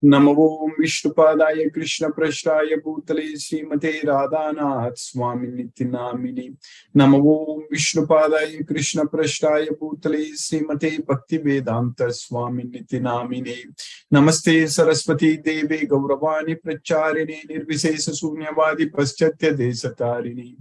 Namo Vishnupadaya Krishna Prashtaya Bhutale Srimate Radhanath Swami Nitinamini. Namo Vishnupadaya Krishna Prashtaya Bhutale Srimate Bhakti Vedanta Swami Nitinamini. Namaste Saraswati Devi Gauravani Pracharini Nirvisesa Sunyavadi Paschatya Desatarini.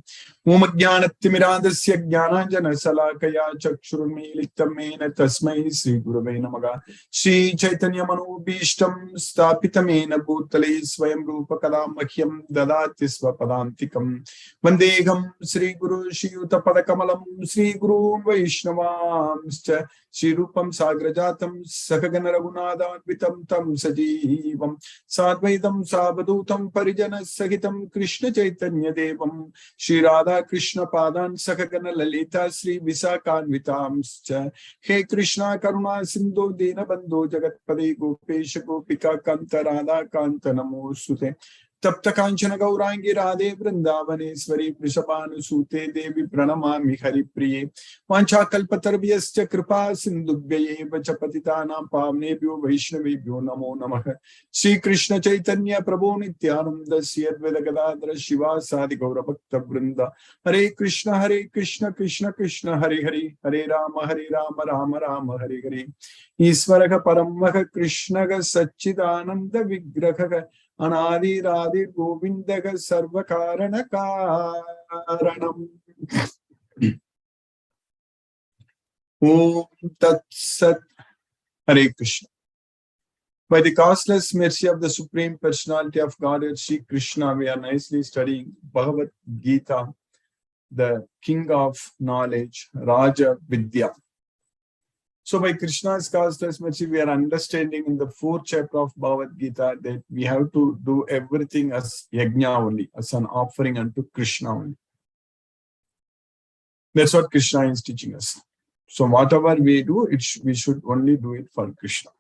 Om Jnanatimirandasya Jnananjana Salakaya Chakshurmilitam Mena Tasmai Sri Gurave Namaha. Shri Chaitanya Manubhishtam Sthapitamena Bhutale Swayam Rupa Kalam Mahyam Dadati Swapadantikam Vandegam Sri Guru Shri Yuta Padakamalam Sri Guru Vaishnavamscha Shri Rupam Sagrajatam Sakagana Raghunatha Vitam Tam Sajivam Sadvaitam Sabadutam Parijana Sahitam Krishna Chaitanya Devam Shri Radha Krishna Padan Sakagana Lalita Sri Visakanvitamscha He Krishna Karuna Sindhu Dina Bandhu Jagatpade Gopesha Gopika Kanta Radha Kanta Namosute Tapta Kanchana Gaurangi Radhe Vrindavaneshwari Vrishabhanu Sute Devi Pranamami Hari Priye Vancha Kalpatarvyascha Kripa Sindhubhyaye Vachapatitana Pavnebhyo Vaishnavebhyo Namo Namaha Shri Krishna Chaitanya Prabhu Nityananda Sri Advaita Gadadhara Shiva Sadi Gaura Bhakta Vrinda Hare Krishna Krishna Krishna Hare Hare Hare Rama Rama Rama Hare Hare Isvaraha Paramaha Krishnaga Satchidananda Vigraha Anadi Radhi Govindaga Sarvakarana Karanam Om Tat Sat Hare Krishna. By the causeless mercy of the Supreme Personality of Godhead, Sri Krishna, we are nicely studying Bhagavad Gita, the King of Knowledge, Raja Vidya. So by Krishna's causeless mercy, we are understanding in the 4th chapter of Bhagavad Gita that we have to do everything as yajna only, as an offering unto Krishna only. That's what Krishna is teaching us. So whatever we do, we should only do it for Krishna.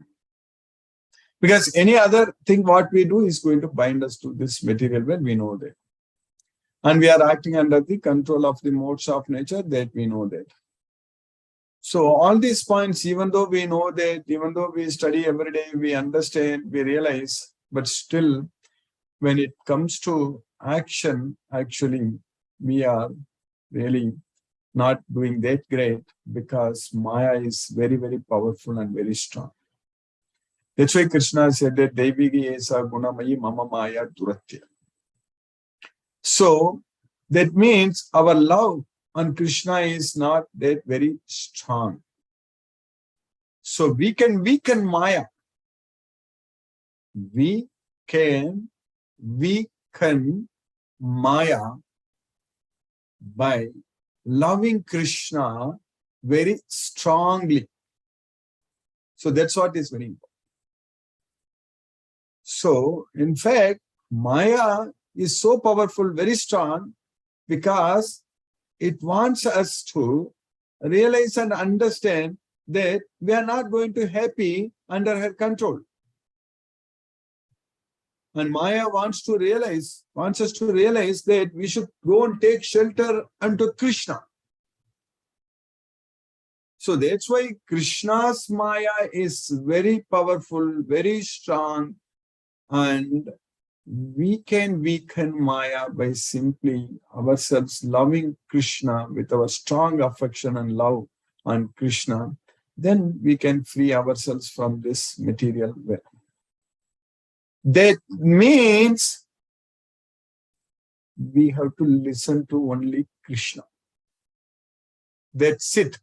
Because any other thing what we do is going to bind us to this material world, we know that. And we are acting under the control of the modes of nature, that we know that. So all these points, even though we know that, even though we study every day, we understand, we realize, but still, when it comes to action, actually, we are really not doing that great because Maya is very, very powerful and very strong. That's why Krishna said that Devigi esa gunamayi mama maya duratya. So that means our love on Krishna is not that very strong. So we can weaken Maya. We can weaken Maya by loving Krishna very strongly. So that's what is very important. So, in fact, Maya is so powerful, very strong, because it wants us to realize and understand that we are not going to be happy under her control. And Maya wants us to realize that we should go and take shelter unto Krishna. So that's why Krishna's Maya is very powerful, very strong, and we can weaken Maya by simply ourselves loving Krishna with our strong affection and love on Krishna. Then we can free ourselves from this material world. That means we have to listen to only Krishna. That's it.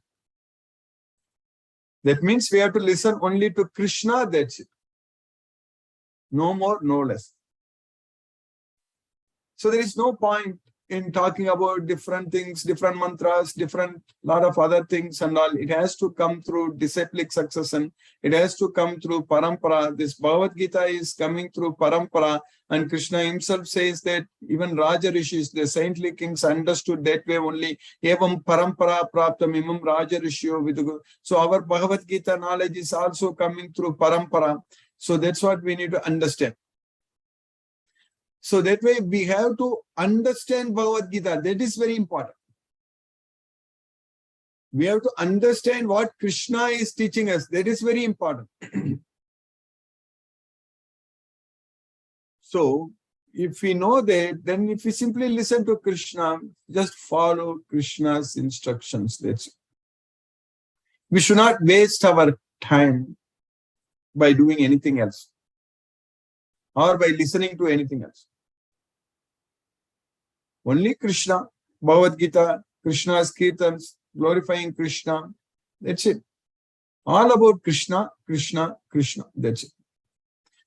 That means we have to listen only to Krishna, that's it. No more, no less. So there is no point in talking about different things, different mantras, different lot of other things and all. It has to come through disciplic succession. It has to come through parampara. This Bhagavad Gita is coming through parampara. And Krishna himself says that even Raja Rishis, the saintly kings, understood that way only. Evam parampara praptam imam Raja Rishyo vidugu. So our Bhagavad Gita knowledge is also coming through parampara. So that's what we need to understand. So that way we have to understand Bhagavad Gita. That is very important. We have to understand what Krishna is teaching us. That is very important. So if we know that, then if we simply listen to Krishna, just follow Krishna's instructions. That's it. We should not waste our time by doing anything else or by listening to anything else. Only Krishna, Bhagavad Gita, Krishna's Kirtans, glorifying Krishna. That's it. All about Krishna, Krishna, Krishna. That's it.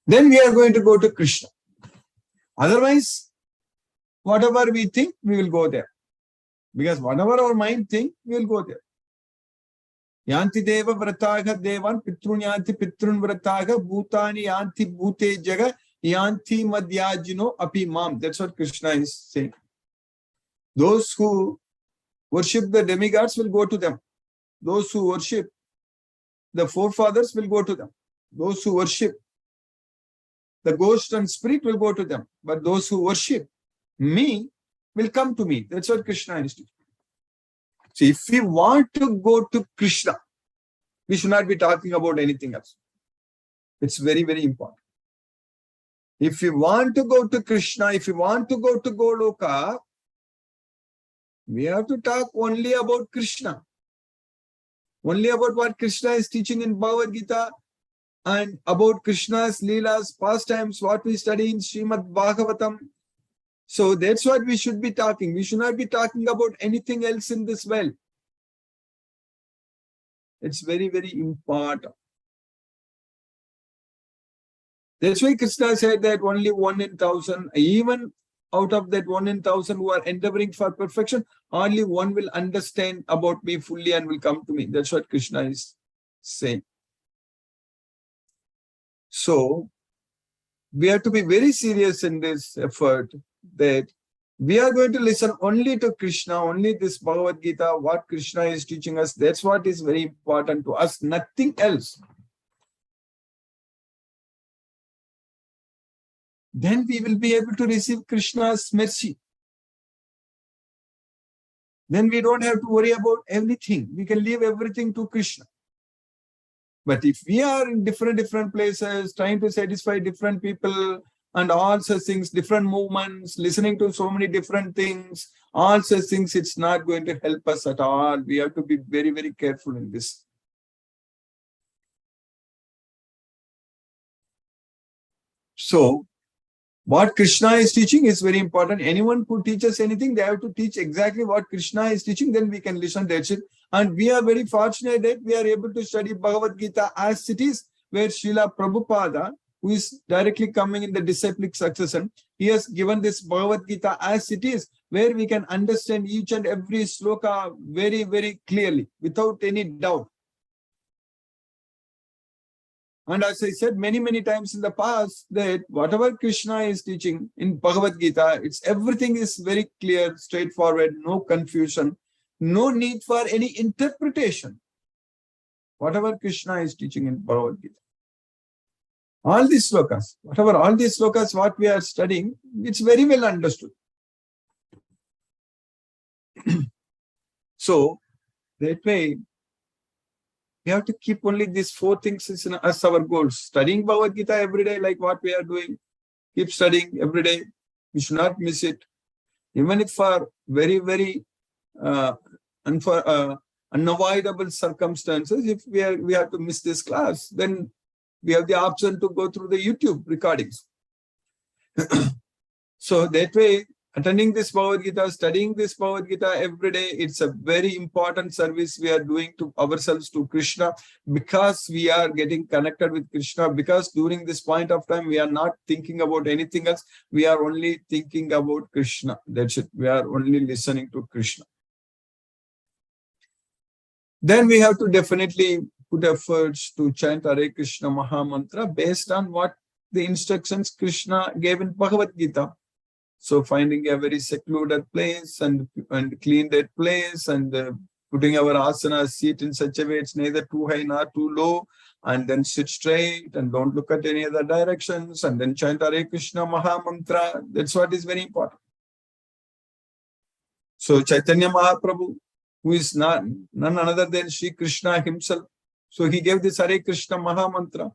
Then we are going to go to Krishna. Otherwise, whatever we think, we will go there. Because whatever our mind think, we will go there. Yanti deva vrataga devan pitrun yanti pitrun vrataga bhutani yanti bhute jaga yanti madhyajino api mam. That's what Krishna is saying. Those who worship the demigods will go to them. Those who worship the forefathers will go to them. Those who worship the ghost and spirit will go to them. But those who worship me will come to me. That's what Krishna is doing. So if we want to go to Krishna, we should not be talking about anything else. It's very, very important. If we want to go to Krishna, if we want to go to Goloka, we have to talk only about Krishna. Only about what Krishna is teaching in Bhagavad Gita and about Krishna's Leelas, pastimes, what we study in Srimad Bhagavatam. So that's what we should be talking. We should not be talking about anything else in this world. It's very, very important. That's why Krishna said that only 1 in 1,000, even out of that 1 in 1,000 who are endeavoring for perfection, only one will understand about me fully and will come to me. That's what Krishna is saying. So, we have to be very serious in this effort that we are going to listen only to Krishna, only this Bhagavad Gita, what Krishna is teaching us. That's what is very important to us, nothing else. Then we will be able to receive Krishna's mercy. Then we don't have to worry about everything. We can leave everything to Krishna. But if we are in different places, trying to satisfy different people and all such things, different movements, listening to so many different things, all such things, it's not going to help us at all. We have to be very, very careful in this. So, what Krishna is teaching is very important. Anyone who teaches anything, they have to teach exactly what Krishna is teaching, then we can listen. That's it. And we are very fortunate that we are able to study Bhagavad Gita as it is, where Srila Prabhupada, who is directly coming in the disciplic succession, he has given this Bhagavad Gita as it is, where we can understand each and every sloka very, very clearly, without any doubt. And as I said many, many times in the past, that whatever Krishna is teaching in Bhagavad Gita, everything is very clear, straightforward, no confusion, no need for any interpretation. Whatever Krishna is teaching in Bhagavad Gita. All these slokas, what we are studying, it's very well understood. So, that way, we have to keep only these 4 things as our goals. Studying Bhagavad Gita every day, like what we are doing. Keep studying every day. We should not miss it. Even if for very, very unavoidable circumstances, if we have to miss this class, then we have the option to go through the YouTube recordings. So that way, attending this Bhagavad Gita, studying this Bhagavad Gita every day, it's a very important service we are doing to ourselves, to Krishna, because we are getting connected with Krishna, because during this point of time, we are not thinking about anything else. We are only thinking about Krishna. That's it. We are only listening to Krishna. Then we have to definitely put efforts to chant Hare Krishna Maha Mantra based on what the instructions Krishna gave in Bhagavad Gita. So finding a very secluded place and clean that place and putting our asana seat in such a way it's neither too high nor too low, and then sit straight and don't look at any other directions, and then chant Hare Krishna Maha Mantra. That's what is very important. So Chaitanya Mahaprabhu, who is none other than Sri Krishna himself, so he gave this Hare Krishna Maha Mantra.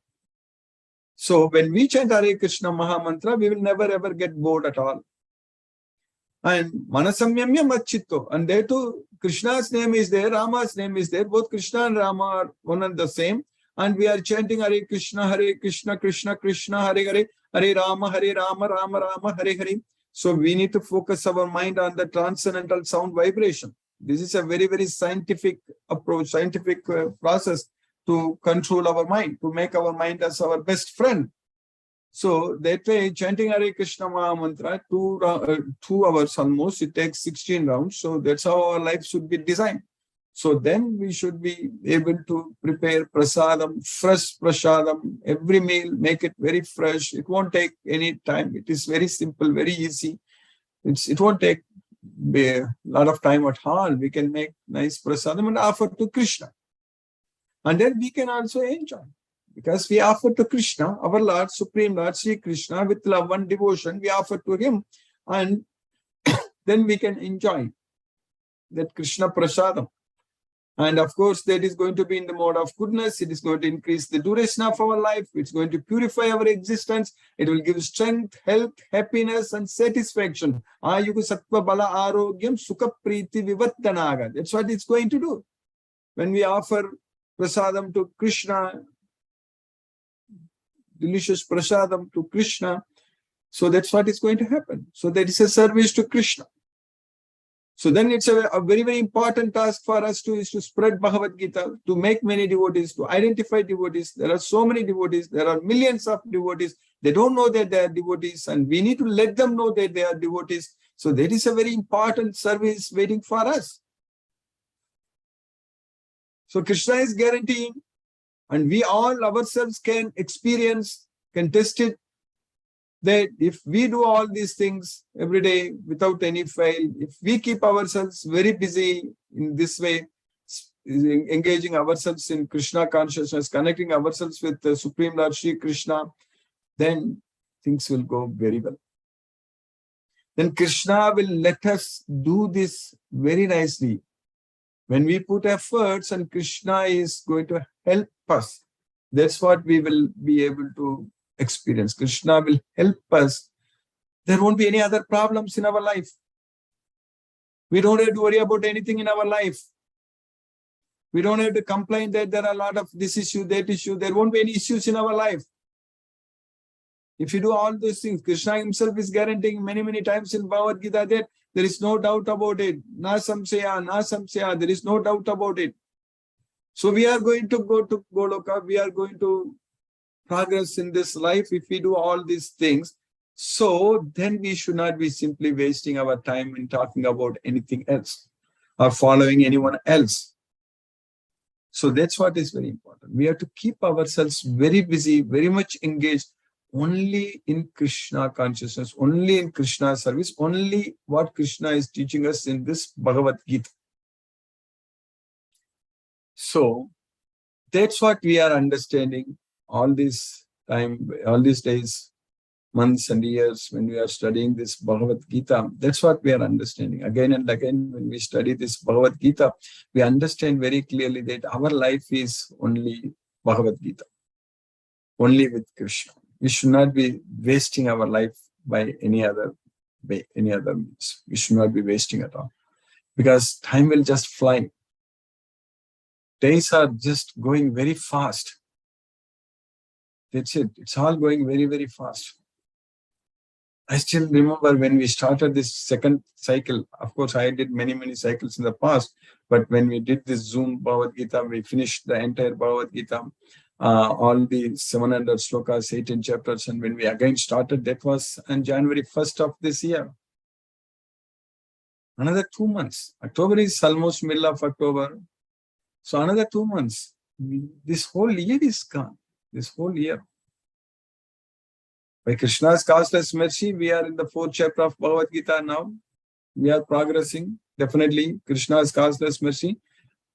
So when we chant Hare Krishna Maha Mantra, we will never ever get bored at all. And Manasamyamya Machitto. And there too, Krishna's name is there, Rama's name is there. Both Krishna and Rama are one and the same. And we are chanting Hare Krishna, Krishna Krishna, Hare Hare, Hare Rama, Rama Rama, Hare Hare. So we need to focus our mind on the transcendental sound vibration. This is a very, very scientific approach, scientific process to control our mind, to make our mind as our best friend. So that way, chanting Hare Krishna Maha Mantra, 2 hours almost, it takes 16 rounds. So that's how our life should be designed. So then we should be able to prepare prasadam, fresh prasadam, every meal, make it very fresh. It won't take any time. It is very simple, very easy. It won't take a lot of time at all. We can make nice prasadam and offer to Krishna. And then we can also enjoy. Because we offer to Krishna, our Lord, Supreme Lord, Sri Krishna, with love and devotion, we offer to him, and then we can enjoy that Krishna prasadam. And of course, that is going to be in the mode of goodness. It is going to increase the duration of our life. It's going to purify our existence. It will give strength, health, happiness, and satisfaction. Ayuga sattva bala arogyam sukha priti vivattanaga. That's what it's going to do. When we offer prasadam to Krishna, delicious prasadam to Krishna, so that's what is going to happen. So that is a service to Krishna. So then it's a very, very important task for us is to spread Bhagavad Gita, to make many devotees, to identify devotees. There are so many devotees. There are millions of devotees. They don't know that they are devotees, and we need to let them know that they are devotees. So that is a very important service waiting for us. So Krishna is guaranteeing, and we all ourselves can experience, can test it, that if we do all these things every day without any fail, if we keep ourselves very busy in this way, engaging ourselves in Krishna consciousness, connecting ourselves with the Supreme Lord Sri Krishna, then things will go very well. Then Krishna will let us do this very nicely. When we put efforts, and Krishna is going to help us, that's what we will be able to experience. Krishna will help us. There won't be any other problems in our life. We don't have to worry about anything in our life. We don't have to complain that there are a lot of this issue, that issue. There won't be any issues in our life. If you do all those things, Krishna himself is guaranteeing many, many times in Bhagavad Gita that there is no doubt about it. Na samsaya, there is no doubt about it. So we are going to go to Goloka. We are going to progress in this life if we do all these things. So then we should not be simply wasting our time in talking about anything else or following anyone else. So that's what is very important. We have to keep ourselves very busy, very much engaged only in Krishna consciousness, only in Krishna service, only what Krishna is teaching us in this Bhagavad Gita. So that's what we are understanding all this time, all these days, months and years when we are studying this Bhagavad Gita. That's what we are understanding. Again and again, when we study this Bhagavad Gita, we understand very clearly that our life is only Bhagavad Gita, only with Krishna. We should not be wasting our life by any other means. We should not be wasting at all, because time will just fly. Days are just going very fast. That's it. It's all going very, very fast. I still remember when we started this second cycle. Of course, I did many, many cycles in the past. But when we did this Zoom Bhagavad Gita, we finished the entire Bhagavad Gita, all the 700 slokas, 18 chapters. And when we again started, that was on January 1st of this year. Another 2 months. October is almost middle of October. So another 2 months. This whole year is gone. This whole year. By Krishna's causeless mercy, we are in the 4th chapter of Bhagavad Gita now. We are progressing, definitely, Krishna's causeless mercy.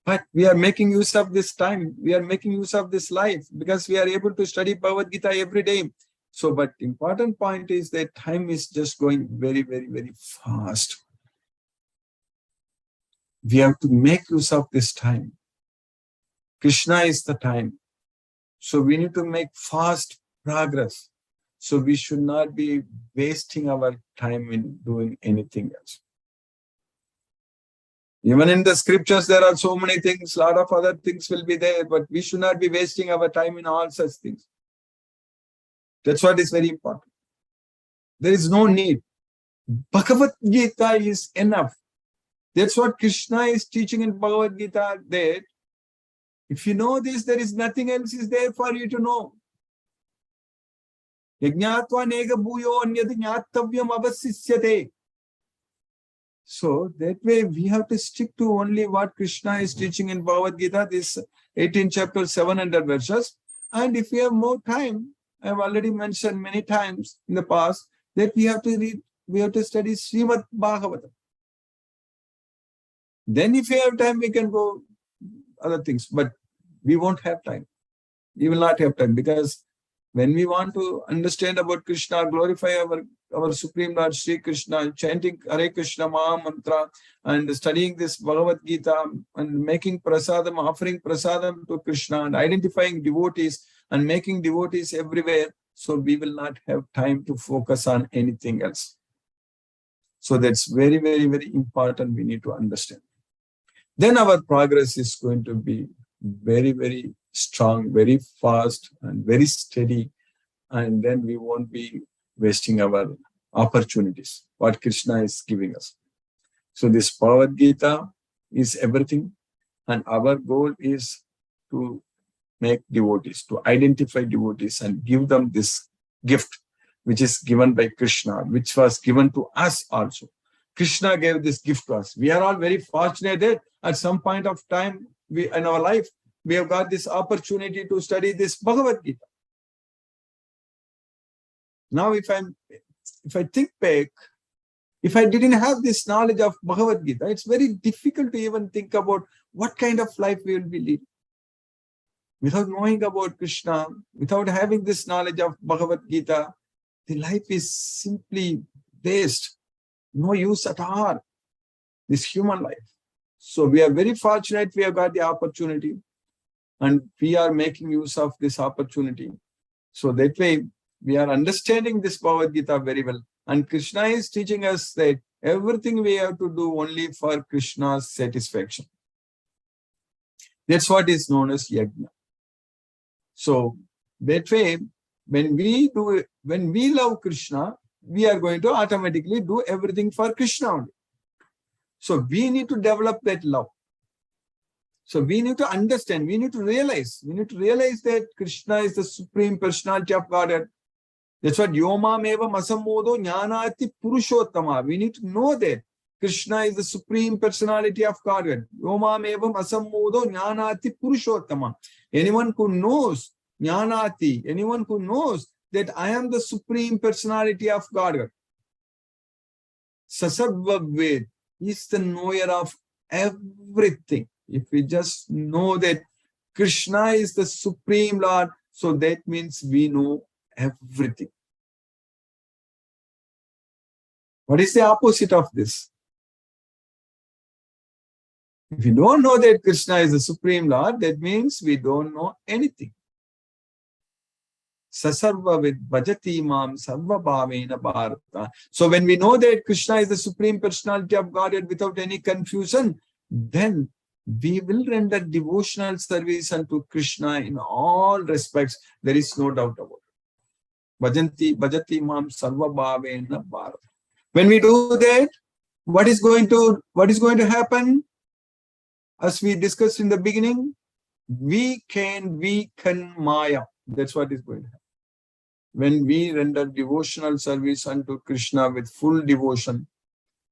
But we are making use of this time. We are making use of this life because we are able to study Bhagavad Gita every day. So, but important point is that time is just going very, very, very fast. We have to make use of this time. Krishna is the time. So we need to make fast progress. So we should not be wasting our time in doing anything else. Even in the scriptures, there are so many things, a lot of other things will be there, but we should not be wasting our time in all such things. That's what is very important. There is no need. Bhagavad Gita is enough. That's what Krishna is teaching in Bhagavad Gita, that if you know this, there is nothing else is there for you to know. Yajñātva nega bhuyo anyad jñātavyam avasisyate. So that way we have to stick to only what Krishna is teaching in Bhagavad Gita, this 18 chapter 700 verses. And if we have more time, I have already mentioned many times in the past that we have to read, we have to study Srimad Bhagavatam. Then if we have time, we can go other things, but we won't have time. We will not have time, because when we want to understand about Krishna, glorify our Supreme Lord Sri Krishna, chanting Hare Krishna Maha Mantra and studying this Bhagavad Gita and making prasadam, offering prasadam to Krishna and identifying devotees and making devotees everywhere, so we will not have time to focus on anything else. So that's very, very, very important. We need to understand. Then our progress is going to be very, very strong, very fast and very steady. And then we won't be wasting our opportunities, what Krishna is giving us. So this Bhagavad Gita is everything. And our goal is to make devotees, to identify devotees and give them this gift, which is given by Krishna, which was given to us also. Krishna gave this gift to us. We are all very fortunate that at some point of time in our life, we have got this opportunity to study this Bhagavad Gita. Now, if I think back, if I didn't have this knowledge of Bhagavad Gita, it's very difficult to even think about what kind of life we will be leading. Without knowing about Krishna, without having this knowledge of Bhagavad Gita, the life is simply waste, no use at all, this human life. So we are very fortunate we have got the opportunity and we are making use of this opportunity. So that way we are understanding this Bhagavad Gita very well. And Krishna is teaching us that everything we have to do only for Krishna's satisfaction. That's what is known as yajna. So that way, when we love Krishna, we are going to automatically do everything for Krishna only. So we need to develop that love. So we need to understand, we need to realize that Krishna is the Supreme Personality of Godhead. That's what Yomam eva masammodo jnanati purushottama. We need to know that Krishna is the Supreme Personality of Godhead. Yomam eva masammodo jnanati purushottama. Anyone who knows jnanati, anyone who knows that I am the Supreme Personality of Godhead, Sasarvaved, is the knower of everything. If we just know that Krishna is the Supreme Lord, so that means we know everything. What is the opposite of this? If you don't know that Krishna is the Supreme Lord, that means we don't know anything. Sasarvavid bhajati mam sarva bhavena bharata. So when we know that Krishna is the Supreme Personality of Godhead without any confusion, then we will render devotional service unto Krishna in all respects. There is no doubt about it. Bhajati mam sarva bhavena bharata. When we do that, what is going to happen? As we discussed in the beginning, we can weaken Maya. That's what is going to happen. When we render devotional service unto Krishna with full devotion,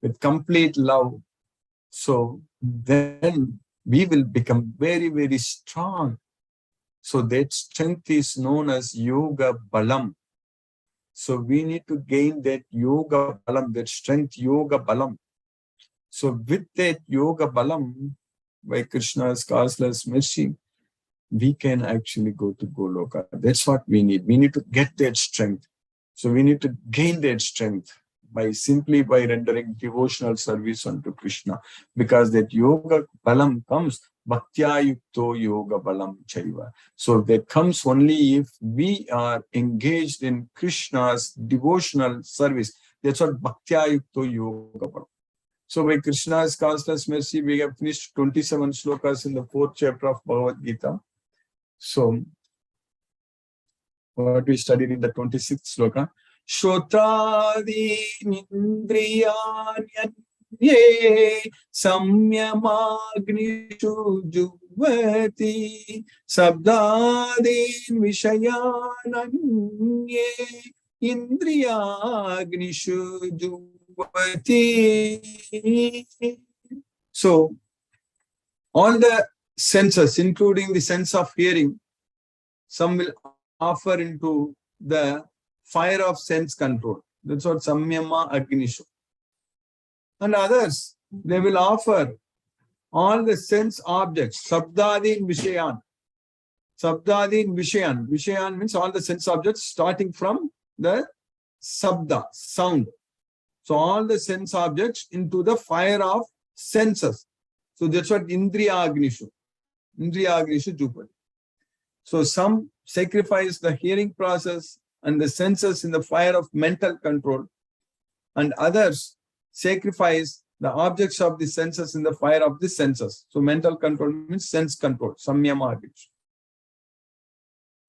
with complete love, so then we will become very, very strong. So that strength is known as Yoga Balam. So we need to gain that Yoga Balam, that strength, Yoga Balam. So with that Yoga Balam, by Krishna's causeless mercy, we can actually go to Goloka. That's what we need. We need to get that strength. So we need to gain that strength. simply by rendering devotional service unto Krishna, because that yoga balam comes bhaktya yukto yoga balam chaiva. So that comes only if we are engaged in Krishna's devotional service. That's what bhaktya yukto yoga balam. So by Krishna's constant mercy, we have finished 27 slokas in the 4th chapter of Bhagavad Gita. So what we studied in the 26th sloka, Shotradi Nindriyanyanye Samyamagnishu Juvati Sabdadin Vishayananye Indriyagnishu Juvati. So all the senses, including the sense of hearing, some will offer into the fire of sense control. That's what Samyama Agnishu. And others, they will offer all the sense objects, Sabdadin Vishayan. Sabdadin Vishayan. Vishayan means all the sense objects starting from the Sabda, sound. So all the sense objects into the fire of senses. So that's what Indriya Agnishu. Indriya Agnishu Jupati. So some sacrifice the hearing process and the senses in the fire of mental control, and others sacrifice the objects of the senses in the fire of the senses. So mental control means sense control, samyama.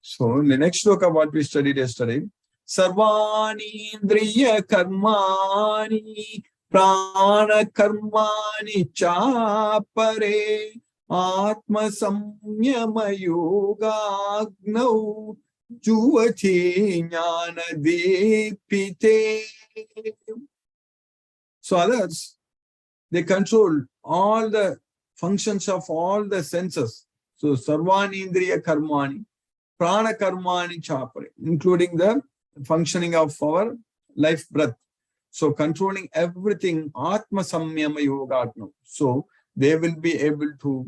So in the next sloka what we studied yesterday, Sarvani Indriya Karmani Prana Karmani Chapare Atma Samyama Yoga Agno Juvati Jnana Dipite. So others, they control all the functions of all the senses. So Sarvani Indriya Karmani, Prana Karmani Chapare, including the functioning of our life breath. So controlling everything, Atma Samyama Yoga Agno. So they will be able to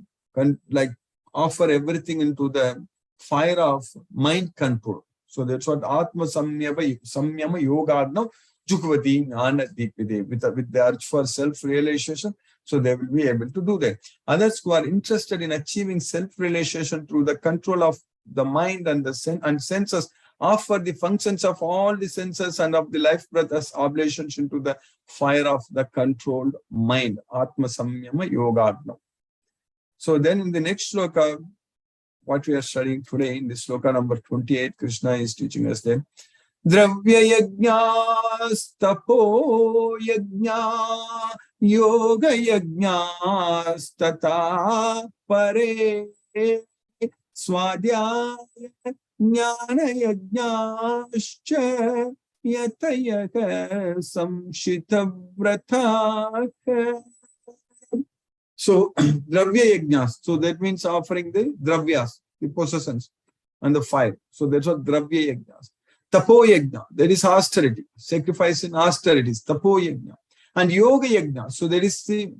offer everything into the fire of mind control. So that's what Atma Samyama Yoga Agno Jukvati Jnana Dipide, with the urge for self-realization. So they will be able to do that. Others who are interested in achieving self-realization through the control of the mind and the senses offer the functions of all the senses and of the life breath as oblations into the fire of the controlled mind. Atma Samyama Yoga Agno. So then in the next sloka, what we are studying today, in this sloka number 28, Krishna is teaching us that Dravya Yajnas Tapo Yajna Yoga Yajnas Tata Pare Swadhyaya Jnana Yajnascha Yatayaka Samshita Vrata. So, Dravya Yajnas. So that means offering the Dravyas, the possessions, and the fire. So that's what Dravya Yajnas. Tapo Yajna, that is austerity, sacrifice in austerities, Tapo Yajna. And Yoga Yajna, so that is the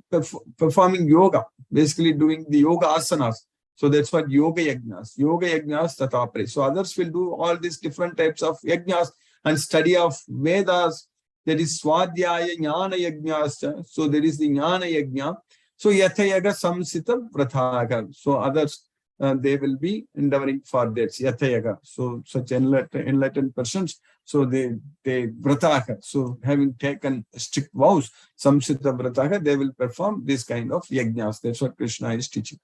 performing yoga, basically doing the yoga asanas. So that's what Yoga Yajnas. Yoga Yajnas Tatapare. So others will do all these different types of yajnas and study of Vedas. That is Swadhyaya Jnana Yajnas. So there is the Jnana Yajna. So Yathayaga Samsita Vrataga. So others, they will be endeavoring for that. Yathayaga. So such enlightened persons, so they Vrataga. So having taken strict vows, Samsita Vrataga, they will perform this kind of yajnas. That's what Krishna is teaching.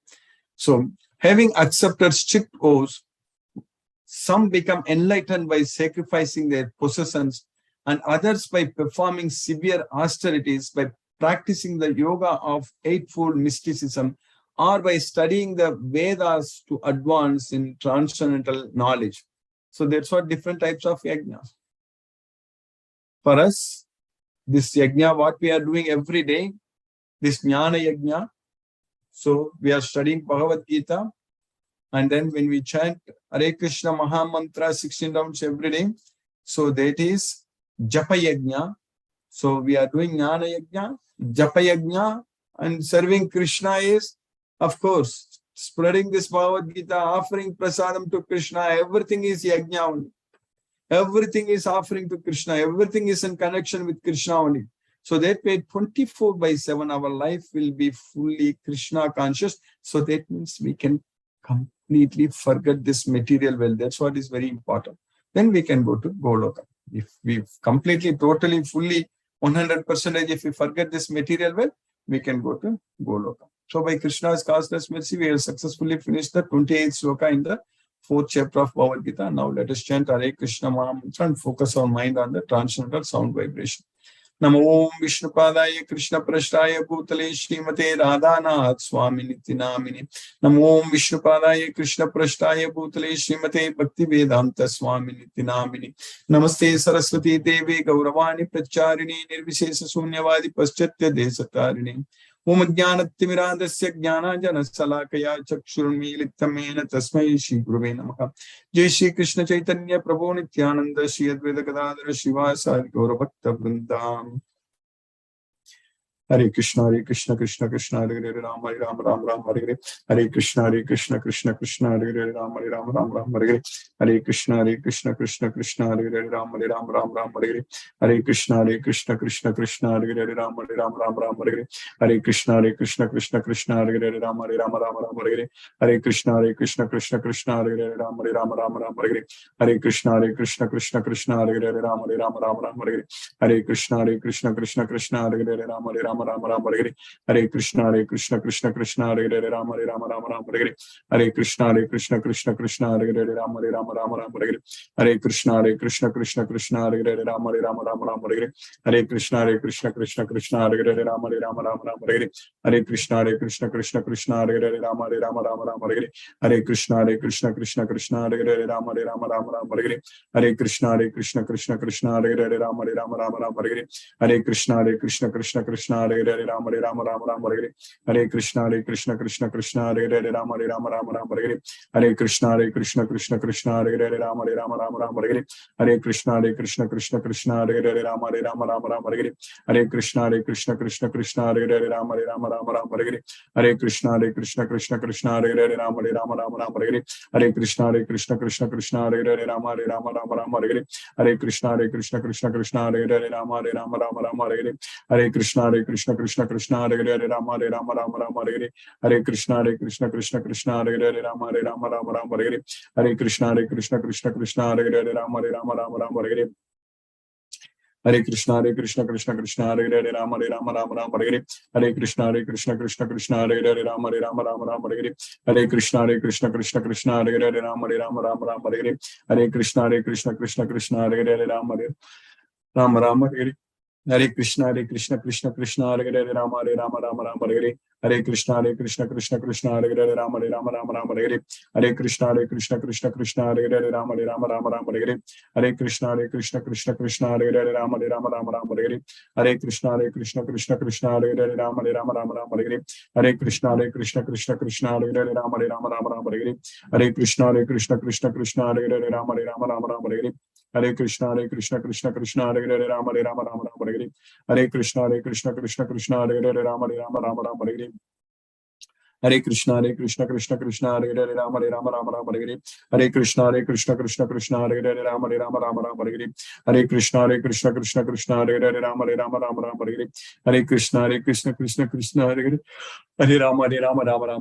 So having accepted strict oaths, some become enlightened by sacrificing their possessions, and others by performing severe austerities, by practicing the yoga of eightfold mysticism, or by studying the Vedas to advance in transcendental knowledge. So that's what different types of yajnas. For us, this yajna, what we are doing every day, this jnana yajna. So we are studying Bhagavad Gita, and then when we chant Hare Krishna Maha Mantra 16 rounds every day, so that is Japa Yajna. So we are doing Jnana Yajna, Japa Yajna, and serving Krishna is, of course, spreading this Bhagavad Gita, offering prasadam to Krishna, everything is Yajna only. Everything is offering to Krishna. Everything is in connection with Krishna only. So that way 24/7 our life will be fully Krishna conscious. So that means we can completely forget this material wealth. That's what is very important. Then we can go to Goloka. If we completely, totally, fully 100% if we forget this material wealth, we can go to Goloka. So by Krishna's causeless mercy, we have successfully finished the 28th sloka in the 4th chapter of Bhagavad Gita. Now let us chant Hare Krishna Maha Mantra and focus our mind on the transcendental sound vibration. Namo Om Vishnupadaya Krishna Prasthaya Bhutale Srimate Radhanath Swami Nityanamini. Namo Om Vishnupadaya Krishna Prasthaya Bhutale Srimate Bhakti Vedanta Swami Nityanamini. Namaste Saraswati Devi Gauravani Pracharini Nirvishesha Sunyavadi Paschatya Desatarini. Om Jnanatimirandasya Jnananjana Salakaya Chakshurmilitamena Tasmai Shri Guruve Namaha. Jai Shri Krishna Chaitanya Prabhu Nityananda Shri Advaita Gadadhara Shiva Sadi Gaura Bhakta Vrindam. Hare Krishna Krishna Krishna Hare Hare Rama Ram Ram Hare Hare. Hare Krishna Krishna Krishna Hare Hare Rama Ram Ram Hare Hare. Hare Krishna Krishna Krishna Hare Hare Rama Ram Ram Hare Hare. Hare Krishna Krishna Krishna Hare Hare Rama Ram Hare Hare. Hare Krishna Krishna Krishna Hare Hare Rama Ram Hare Hare. Hare Krishna Krishna Krishna Hare Hare Rama Ram Hare Hare. Hare Krishna Krishna Krishna Hare Hare Rama Ram Hare Hare. Hare Krishna Krishna Krishna Hare Hare Rama Ram Hare Hare. Hare Krishna Krishna Hare Hare Rama Ram Hare Hare. Hare Krishna Krishna Hare Hare Rama Ram Hare Hare. Hare Krishna Krishna Hare Hare Rama Ram Hare Hare. Hare Krishna Krishna Hare Hare Rama Ram Hare Hare. Hare Krishna Krishna Hare Hare Rama Ram Hare Hare. Hare Krishna Krishna Hare Hare Rama Ram Hare Hare. Hare Krishna Krishna Hare Hare Rama Ram Hare Hare. Hare Krishna Krishna Hare Hare Rama Ram Hare Hare. Hare Krishna Krishna Hare Hare Rama Ram Hare Hare. Hare Krishna Krishna Hare Hare Rama Ram Hare Hare. Hare Krishna Krishna Hare Hare Rama Ram Hare Hare. Hare Krishna Krishna Hare Hare Rama Ram Hare Hare. Hare Krishna Krishna Hare Hare Rama Ram Hare Hare. Hare Krishna Krishna Hare Hare Rama Ram Hare Hare. Hare Krishna Krishna Hare Hare Rama Ram Hare Hare. Hare Krishna Krishna Hare Hare Rama Hare Hare. Hare Krishna Krishna Hare Hare Rama Hare Hare. Hare Krishna Krishna Hare Hare Rama Hare Hare. Hare Krishna Krishna Hare Hare Rama Hare Hare. Hare Krishna Krishna Hare Hare Rama Hare Hare. Hare Krishna Krishna Hare Hare Rama Hare Hare. Hare Krishna Krishna Hare Hare Rama Hare Hare. Hare Krishna Krishna Hare Hare Rama Hare Hare. Hare Krishna Krishna Hare Hare Rama Hare Hare. Hare Krishna Krishna Hare Hare Rama Hare Hare. Hare Krishna Krishna Hare Hare Rama Hare Hare. Hare Krishna Krishna Hare Hare Rama Hare Hare. Hare Krishna Krishna Hare Hare Rama Hare Hare. Hare Krishna Krishna Hare Hare Rama Hare Hare. Hare Krishna Krishna Hare Hare Rama Hare Hare. Hare Krishna Krishna Hare Hare Rama Hare Hare. Hare Krishna Krishna Hare Hare Rama Hare Hare. Hare Krishna Krishna Hare Hare Rama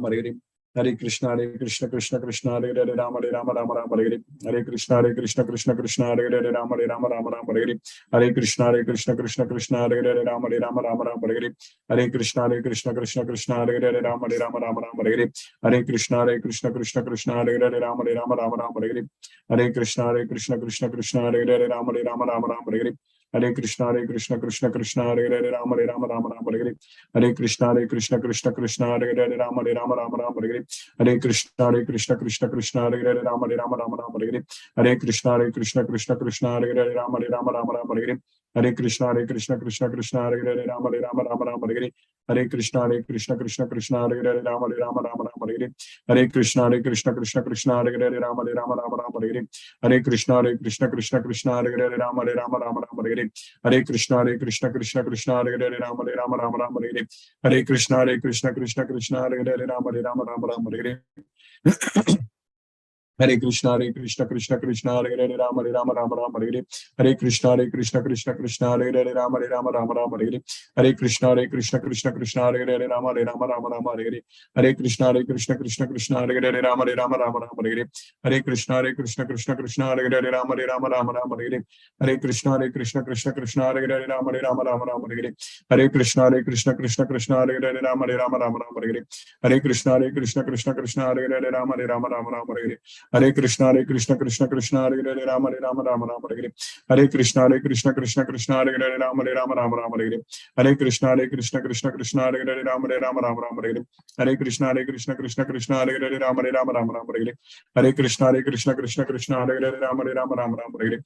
Hare Hare. Hare Krishna Krishna Hare Hare Rama Hare Hare. Hare Krishna Krishna Hare Hare Hare Rama Hare Hare. Hare Krishna Krishna Hare Hare Rama Hare Hare. Hare Krishna Krishna Hare Hare Rama Hare Hare. Hare Krishna Krishna Hare Hare Rama Hare Hare. Hare Krishna Krishna Hare Hare Rama Hare Hare. Hare Krishna Krishna Hare Hare Rama Hare Hare. Hare Krishna Krishna Hare Hare Rama Hare Hare. Hare Krishna Krishna Hare Hare Rama Hare Hare. Hare Krishna Krishna Hare Hare Rama Hare Hare. Hare Krishna Krishna Hare Hare Rama Hare Hare. Hare Krishna Krishna Hare Hare Rama Hare Hare. Hare Krishna Krishna Hare Hare Rama Hare Hare. Hare Krishna Krishna Hare Hare Rama Hare Hare. Hare Krishna Krishna Hare Hare Rama Hare Hare. Hare Krishna Krishna Hare Hare Rama Hare Hare. Hare Krishna Krishna Hare Hare Rama Hare Hare. Hare Krishna Krishna Hare Hare Rama Hare Hare. Hare Krishna Krishna Krishna Hare Hare Hare Rama Rama Hare Hare Krishna Krishna Hare Hare Rama Rama Hare Krishna Krishna Hare Hare Rama Rama Hare Krishna Krishna Hare Hare Rama Rama Hare Krishna Krishna Hare Hare Rama Rama Hare Krishna Krishna Hare Hare Rama Rama Hare Krishna Krishna Hare Hare Rama Rama Hare Krishna Krishna Hare Hare Rama Rama Hare Krishna Krishna Hare Hare Rama Rama Hare Krishna Krishna Hare Hare Rama Rama Hare Krishna Krishna Hare Hare Rama Rama Hare Krishna Krishna Hare Hare Rama Rama Hare Krishna Krishna Hare Hare Rama Rama Hare Krishna Krishna Hare Hare Rama Rama Hare Krishna Krishna Hare Hare Rama Rama Hare Krishna Krishna Hare Hare Rama Rama Hare Krishna Krishna Hare Hare Rama Rama Hare Krishna Krishna Hare Hare Rama Rama Hare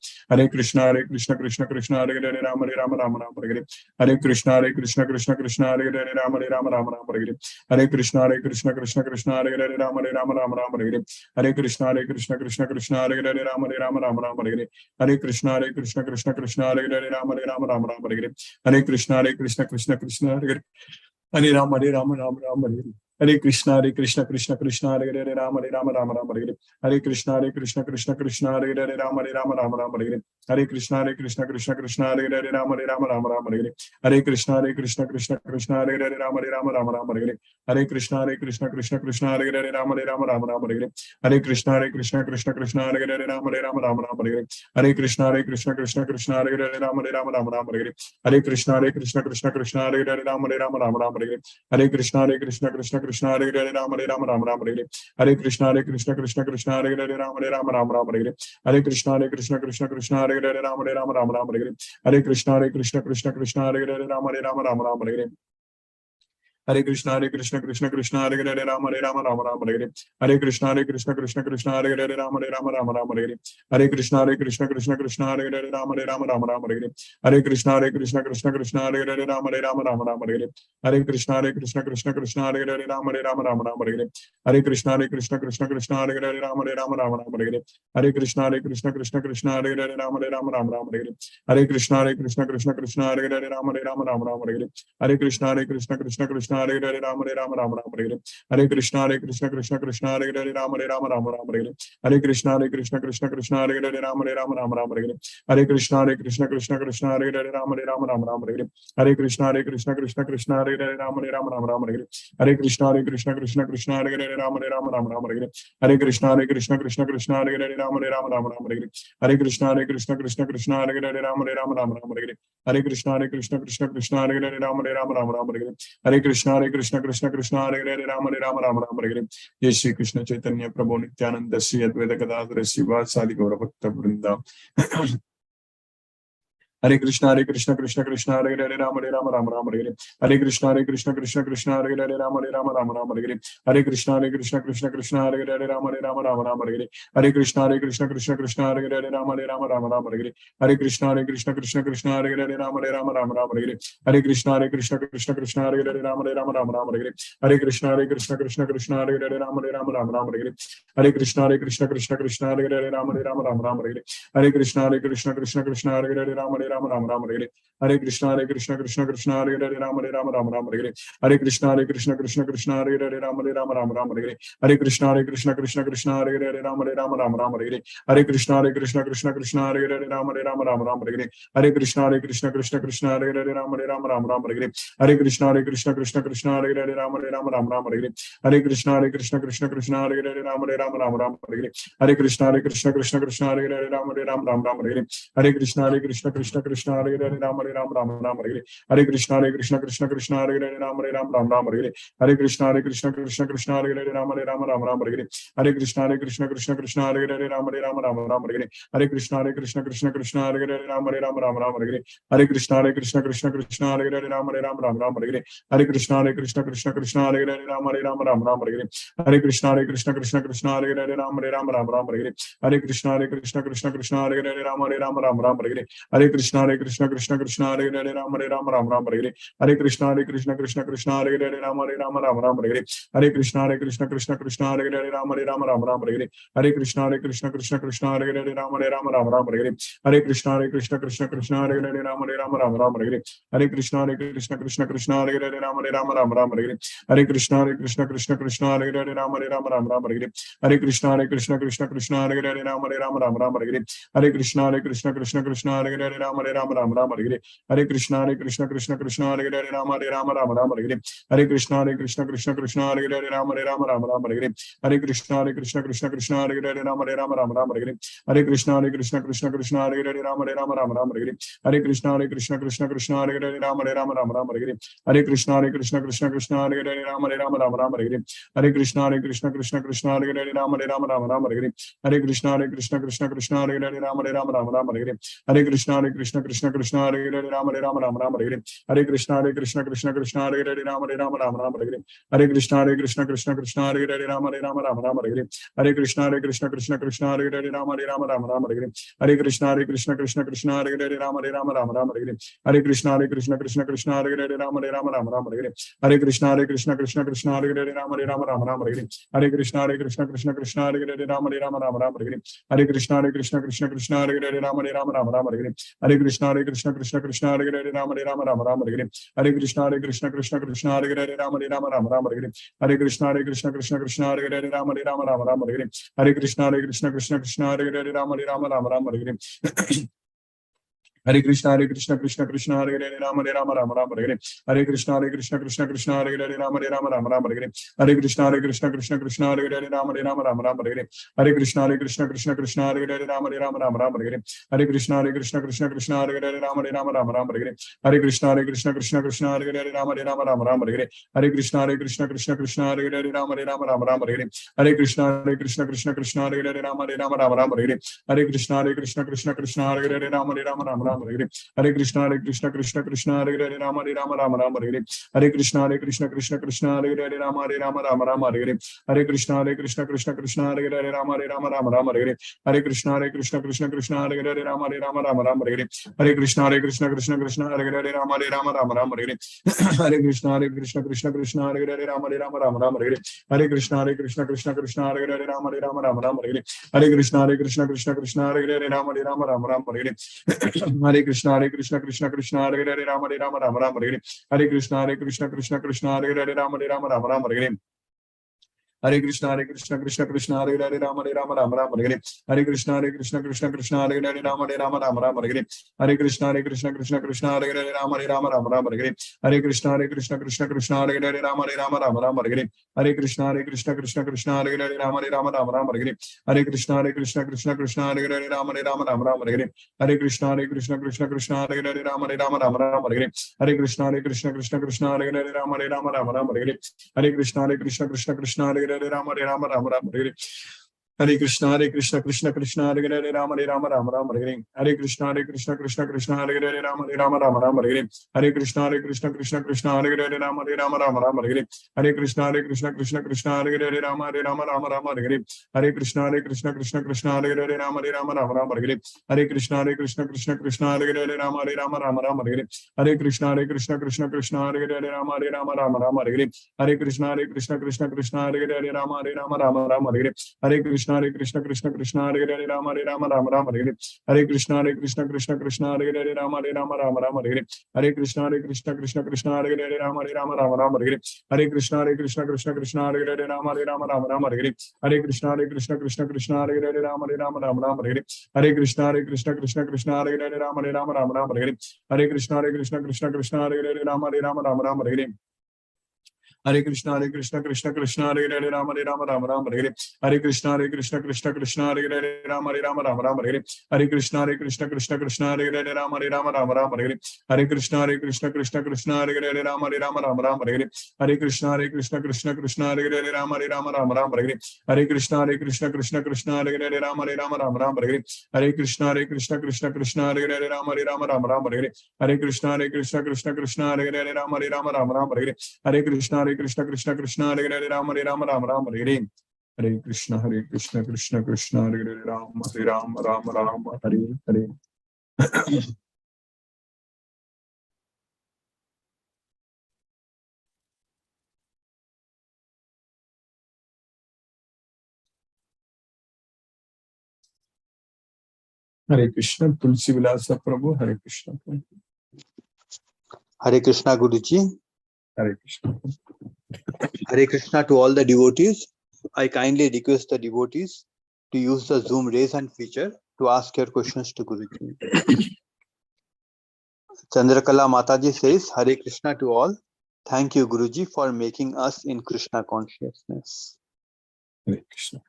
Krishna Krishna Hare Hare Rama Rama Hare Krishna Krishna Hare Hare Rama Rama Hare Krishna Krishna Hare Hare Rama Rama Hare Krishna Krishna Hare Hare Rama Rama Hare Krishna Krishna Hare Hare Rama Rama Hare Krishna Krishna Hare Hare Rama Rama Hare Krishna Krishna Hare Hare Rama Rama Hare Krishna Krishna Hare Hare Rama Rama Hare Krishna Krishna Hare Hare Rama Rama Hare Krishna Krishna Hare Hare Rama Rama Hare Krishna Krishna Hare Hare Rama Rama Hare Krishna Krishna Hare Hare Rama Rama Hare Krishna Krishna Hare Hare Rama Rama Hare Krishna Krishna Hare Hare Rama Rama Hare Krishna Krishna Hare Hare Rama Rama Hare Krishna Krishna Hare Hare Rama Rama Hare Krishna Krishna Hare Hare Rama Rama Hare Krishna Krishna Hare Hare Rama Rama Hare Krishna Krishna Hare Hare Rama Rama Hare Krishna Krishna Hare Hare Rama Rama Hare Krishna Krishna Hare Hare Rama Rama Hare Krishna Krishna Hare Hare Rama Rama Hare Krishna Krishna Hare Hare Rama Rama Hare Krishna Krishna Hare Hare Rama Rama Hare Krishna Krishna Hare Hare Rama Rama Hare Krishna Krishna Hare Hare Rama Rama Hare Krishna Krishna Hare Hare Rama Rama Hare Krishna Krishna Hare Hare Rama Rama Hare Krishna Krishna Hare Hare Rama Rama Hare Krishna Krishna Hare Hare Rama Rama Hare Krishna Krishna Hare Hare Rama Rama Jai Shri Krishna Chaitanya Prabhu Nityananda Sri Advaita Gadadhara Sivasadi Gaura Bhakta Vrinda Hare Krishna Krishna Hare Hare Rama Rama Hare Krishna Krishna Hare Hare Rama Rama Hare Krishna Krishna Hare Hare Rama Rama Hare Krishna Krishna Hare Hare Rama Rama Hare Krishna Krishna Hare Hare Rama Rama Hare Krishna Krishna Hare Hare Rama Rama Hare Krishna Krishna Hare Hare Rama Rama Hare Krishna Krishna Hare Hare Rama Rama Hare Krishna Krishna Hare Hare Rama Rama Hare Krishna Krishna Hare Hare Rama Rama Hare Krishna Krishna Hare Hare Rama Rama Hare Krishna Krishna Hare Hare Rama Rama Hare Krishna Krishna Hare Hare Rama Rama Hare Krishna Krishna Hare Hare Rama Rama Hare Krishna Krishna Hare Hare Rama Rama Hare Krishna Krishna Hare Hare Rama Rama Hare Krishna Krishna Hare Hare Rama Rama Hare Krishna Krishna Hare Hare Rama Rama Hare Krishna Krishna Hare Hare Rama Rama Hare Krishna Krishna Hare Hare Rama Rama Hare Krishna Krishna Hare Hare Rama Rama Hare Krishna Krishna Hare Hare Rama Rama Hare Krishna Krishna Hare Hare Rama Rama Hare Krishna Krishna Hare Hare Rama Rama Hare Krishna Krishna Hare Hare Rama Rama Hare Krishna Krishna Hare Hare Rama Rama Hare Krishna Krishna Hare Hare Rama Rama Hare Krishna Krishna Hare Hare Rama Hare Rama Rama Rama Hare Hare Hare Krishna Krishna Krishna Hare Hare Rama Hare Rama Rama Rama Hare Hare Hare Krishna Krishna Hare Hare Rama Hare Rama Rama Rama Hare Hare Hare Krishna Krishna Hare Hare Rama Hare Rama Rama Rama Hare Hare Hare Krishna Krishna Hare Hare Rama Hare Rama Rama Rama Hare Hare Hare Krishna Krishna Hare Hare Rama Hare Rama Rama Rama Hare Hare Hare Krishna Krishna Hare Hare Rama Hare Rama Rama Rama Hare Hare Hare Krishna Krishna Hare Hare Rama Hare Rama Rama Rama Hare Hare Hare Krishna Krishna Hare Hare Rama Hare Rama Rama Rama Hare Hare Hare Krishna Krishna Hare Hare Rama Hare Rama Rama Rama Hare Hare Hare Krishna Krishna Hare Hare Rama Hare Rama Rama Rama Hare Hare Hare Krishna Krishna Hare Hare Rama Hare Rama Rama Rama Hare Hare Hare Krishna Krishna Hare Hare Rama Hare Rama Rama Rama Hare Hare Hare Krishna Krishna Hare Hare Rama Hare Rama Rama Rama Hare Hare Hare Krishna Krishna Hare Hare Rama Hare Rama Rama Rama Hare Hare Hare Krishna Krishna Hare Hare Rama Hare Rama Rama Rama Hare Hare Hare Krishna Krishna Hare Hare Rama Hare Rama Rama Rama Hare Hare Hare Krishna Krishna Hare Hare Rama Hare Rama Rama Rama Hare Hare Hare Krishna Krishna Hare Hare Rama Hare Rama Rama Rama Hare Hare Hare Krishna Krishna Hare Hare Rama Hare Rama Rama Rama Hare Hare Hare Krishna Krishna Hare Hare Rama Hare Rama Rama Rama Hare Hare Hare Krishna Krishna Hare Hare Rama Hare Rama Rama Rama Hare Hare Hare Krishna Krishna Hare Hare Rama Hare Rama Rama Rama Hare Hare Hare Krishna Krishna Hare Hare Rama Hare Rama Rama Rama Hare Hare Hare Krishna Krishna Hare Hare Rama Hare Rama Rama Rama Hare Hare Hare Krishna Krishna Hare Hare Rama Hare Rama Rama Rama Hare Hare Hare Krishna Krishna Hare Hare Rama Hare Rama Rama Rama Hare Hare Hare Krishna Krishna Hare Hare Rama Hare Rama Rama Rama Hare Hare Hare Krishna Krishna Hare Hare Rama Hare Rama Rama Rama Hare Hare Hare Krishna Krishna Hare Hare Rama Hare Rama Rama Rama Hare Hare Hare Krishna Krishna Hare Hare Rama Hare Rama Rama Rama Hare Hare Hare Krishna Krishna Hare Hare Rama Hare Rama Rama Rama Hare Hare Hare Krishna Krishna Hare Hare Rama Hare Rama Rama Rama Hare Hare Hare Krishna Krishna Hare Hare Rama Hare Rama Rama Rama Hare Hare Hare Krishna Krishna Hare Hare Rama Hare Rama Rama Rama Hare Hare Hare Krishna Krishna Hare Hare Rama Hare Rama Rama Rama Hare Hare Hare Krishna Krishna Hare Hare Rama Hare Rama Rama Rama Hare Hare Hare Krishna Krishna Hare Hare Rama Hare Rama Rama Rama Hare Hare Hare Krishna Krishna Hare Hare Rama Hare Rama Rama Rama Hare Hare Hare Krishna Krishna Hare Hare Rama Hare Rama Rama Rama Hare Hare Hare Krishna Krishna Hare Hare Rama Hare Rama Rama Rama Hare Hare Hare Krishna Krishna Hare Hare Rama Hare Rama Rama Rama Hare Hare Hare Krishna Krishna Hare Hare Rama Hare Rama Rama Rama Hare Hare Hare Krishna Krishna Hare Hare Rama Hare Rama Rama Rama Hare Hare Hare Krishna Krishna Hare Hare Rama Hare Rama Rama Rama Hare Hare Hare Krishna Krishna Hare Hare Rama Hare Rama Rama Rama Hare Hare Hare Krishna Krishna Hare Hare Rama Hare Rama Rama Rama Hare Hare Hare Krishna Krishna Hare Hare Rama Hare Rama Rama Rama Hare Hare Hare Krishna Krishna Hare Hare Rama Hare Rama Rama Rama Hare Hare Hare Krishna Krishna Hare Hare Rama Hare Rama Rama Rama Hare Hare Hare Krishna Krishna Hare Hare Rama Hare Rama Rama Rama Hare Hare Hare Krishna Krishna Hare Hare Rama Hare Rama Rama Rama Hare Hare Hare Krishna Krishna Hare Hare Rama Hare Rama Rama Rama Hare Hare Hare Krishna Krishna Hare Hare Rama Hare Rama Rama Rama Hare Hare Hare Krishna Krishna Hare Hare Rama Hare Rama Rama Rama Hare Hare Hare Krishna Krishna Hare Hare Rama Hare Rama Rama Rama Hare Hare Hare Krishna Krishna Hare Hare Rama Hare Rama Rama Rama Hare Hare Hare Krishna Krishna Hare Hare Rama Hare Rama Rama Rama Hare Hare Hare Krishna Krishna Hare Hare Rama Hare Rama Rama Rama Hare Hare Hare Krishna Krishna Hare Hare Rama Hare Rama Rama Rama Hare Hare Hare Krishna Krishna Hare Hare Rama Hare Rama Rama Rama Hare Hare Hare Krishna Krishna Hare Hare Rama Hare Rama Rama Rama Hare Hare Hare Krishna Krishna Hare Hare Rama Hare Rama Rama Rama Hare Hare Hare Krishna Krishna Hare Hare Rama Hare Rama Rama Rama Hare Hare Hare Krishna Krishna Hare Hare Rama Hare Rama Rama Rama Hare Hare Hare Krishna Krishna Hare Hare Rama Hare Rama Rama Rama Hare Hare Hare Krishna Krishna Hare Hare Rama Hare Rama Rama Rama Hare Hare Hare Krishna Krishna Hare Hare Rama Hare Rama Rama Rama Hare Hare Hare Krishna Krishna Hare Hare Rama Hare Rama Rama Rama Hare Hare Hare Krishna Krishna Hare Hare Rama Hare Rama Rama Rama Hare Hare Hare Krishna Krishna Hare Hare Rama Hare Rama Rama Rama Hare Hare Hare Krishna Krishna Hare Hare Rama Hare Rama Rama Rama Hare Hare Hare Krishna Krishna Hare Hare Rama Hare Rama Rama Rama Hare Hare Hare Krishna Krishna Hare Hare Rama Hare Rama Rama Rama Hare Hare Hare Krishna Krishna Hare Hare Rama Hare Rama Rama Rama Hare Hare Hare Krishna Krishna Hare Hare Rama Hare Rama Rama Rama Hare Hare Hare Krishna Krishna Hare Hare Rama Hare Rama Rama Rama Hare Hare Hare Krishna Krishna Hare Hare Rama Hare Rama Rama Rama Hare Hare Hare Krishna Krishna Hare Hare Rama Hare Rama Rama Rama Hare Hare Hare Krishna Krishna Hare Hare Rama Hare Rama Rama Rama Hare Hare Hare Krishna Krishna Hare Hare Rama Hare Rama Rama Rama Hare Hare Hare Krishna Krishna Hare Hare Rama Hare Rama Rama Rama Hare Hare Hare Krishna Krishna Hare Hare Rama Hare Rama Rama Rama Hare Hare Hare Krishna. Tulsi Vilasa Prabhu. Hare Krishna. Hare Krishna, Guruji. Hare Krishna. Hare Krishna to all the devotees. I kindly request the devotees to use the Zoom raise hand feature to ask your questions to Guruji. Chandrakala Mataji says, Hare Krishna to all. Thank you, Guruji, for making us in Krishna consciousness. Hare Krishna.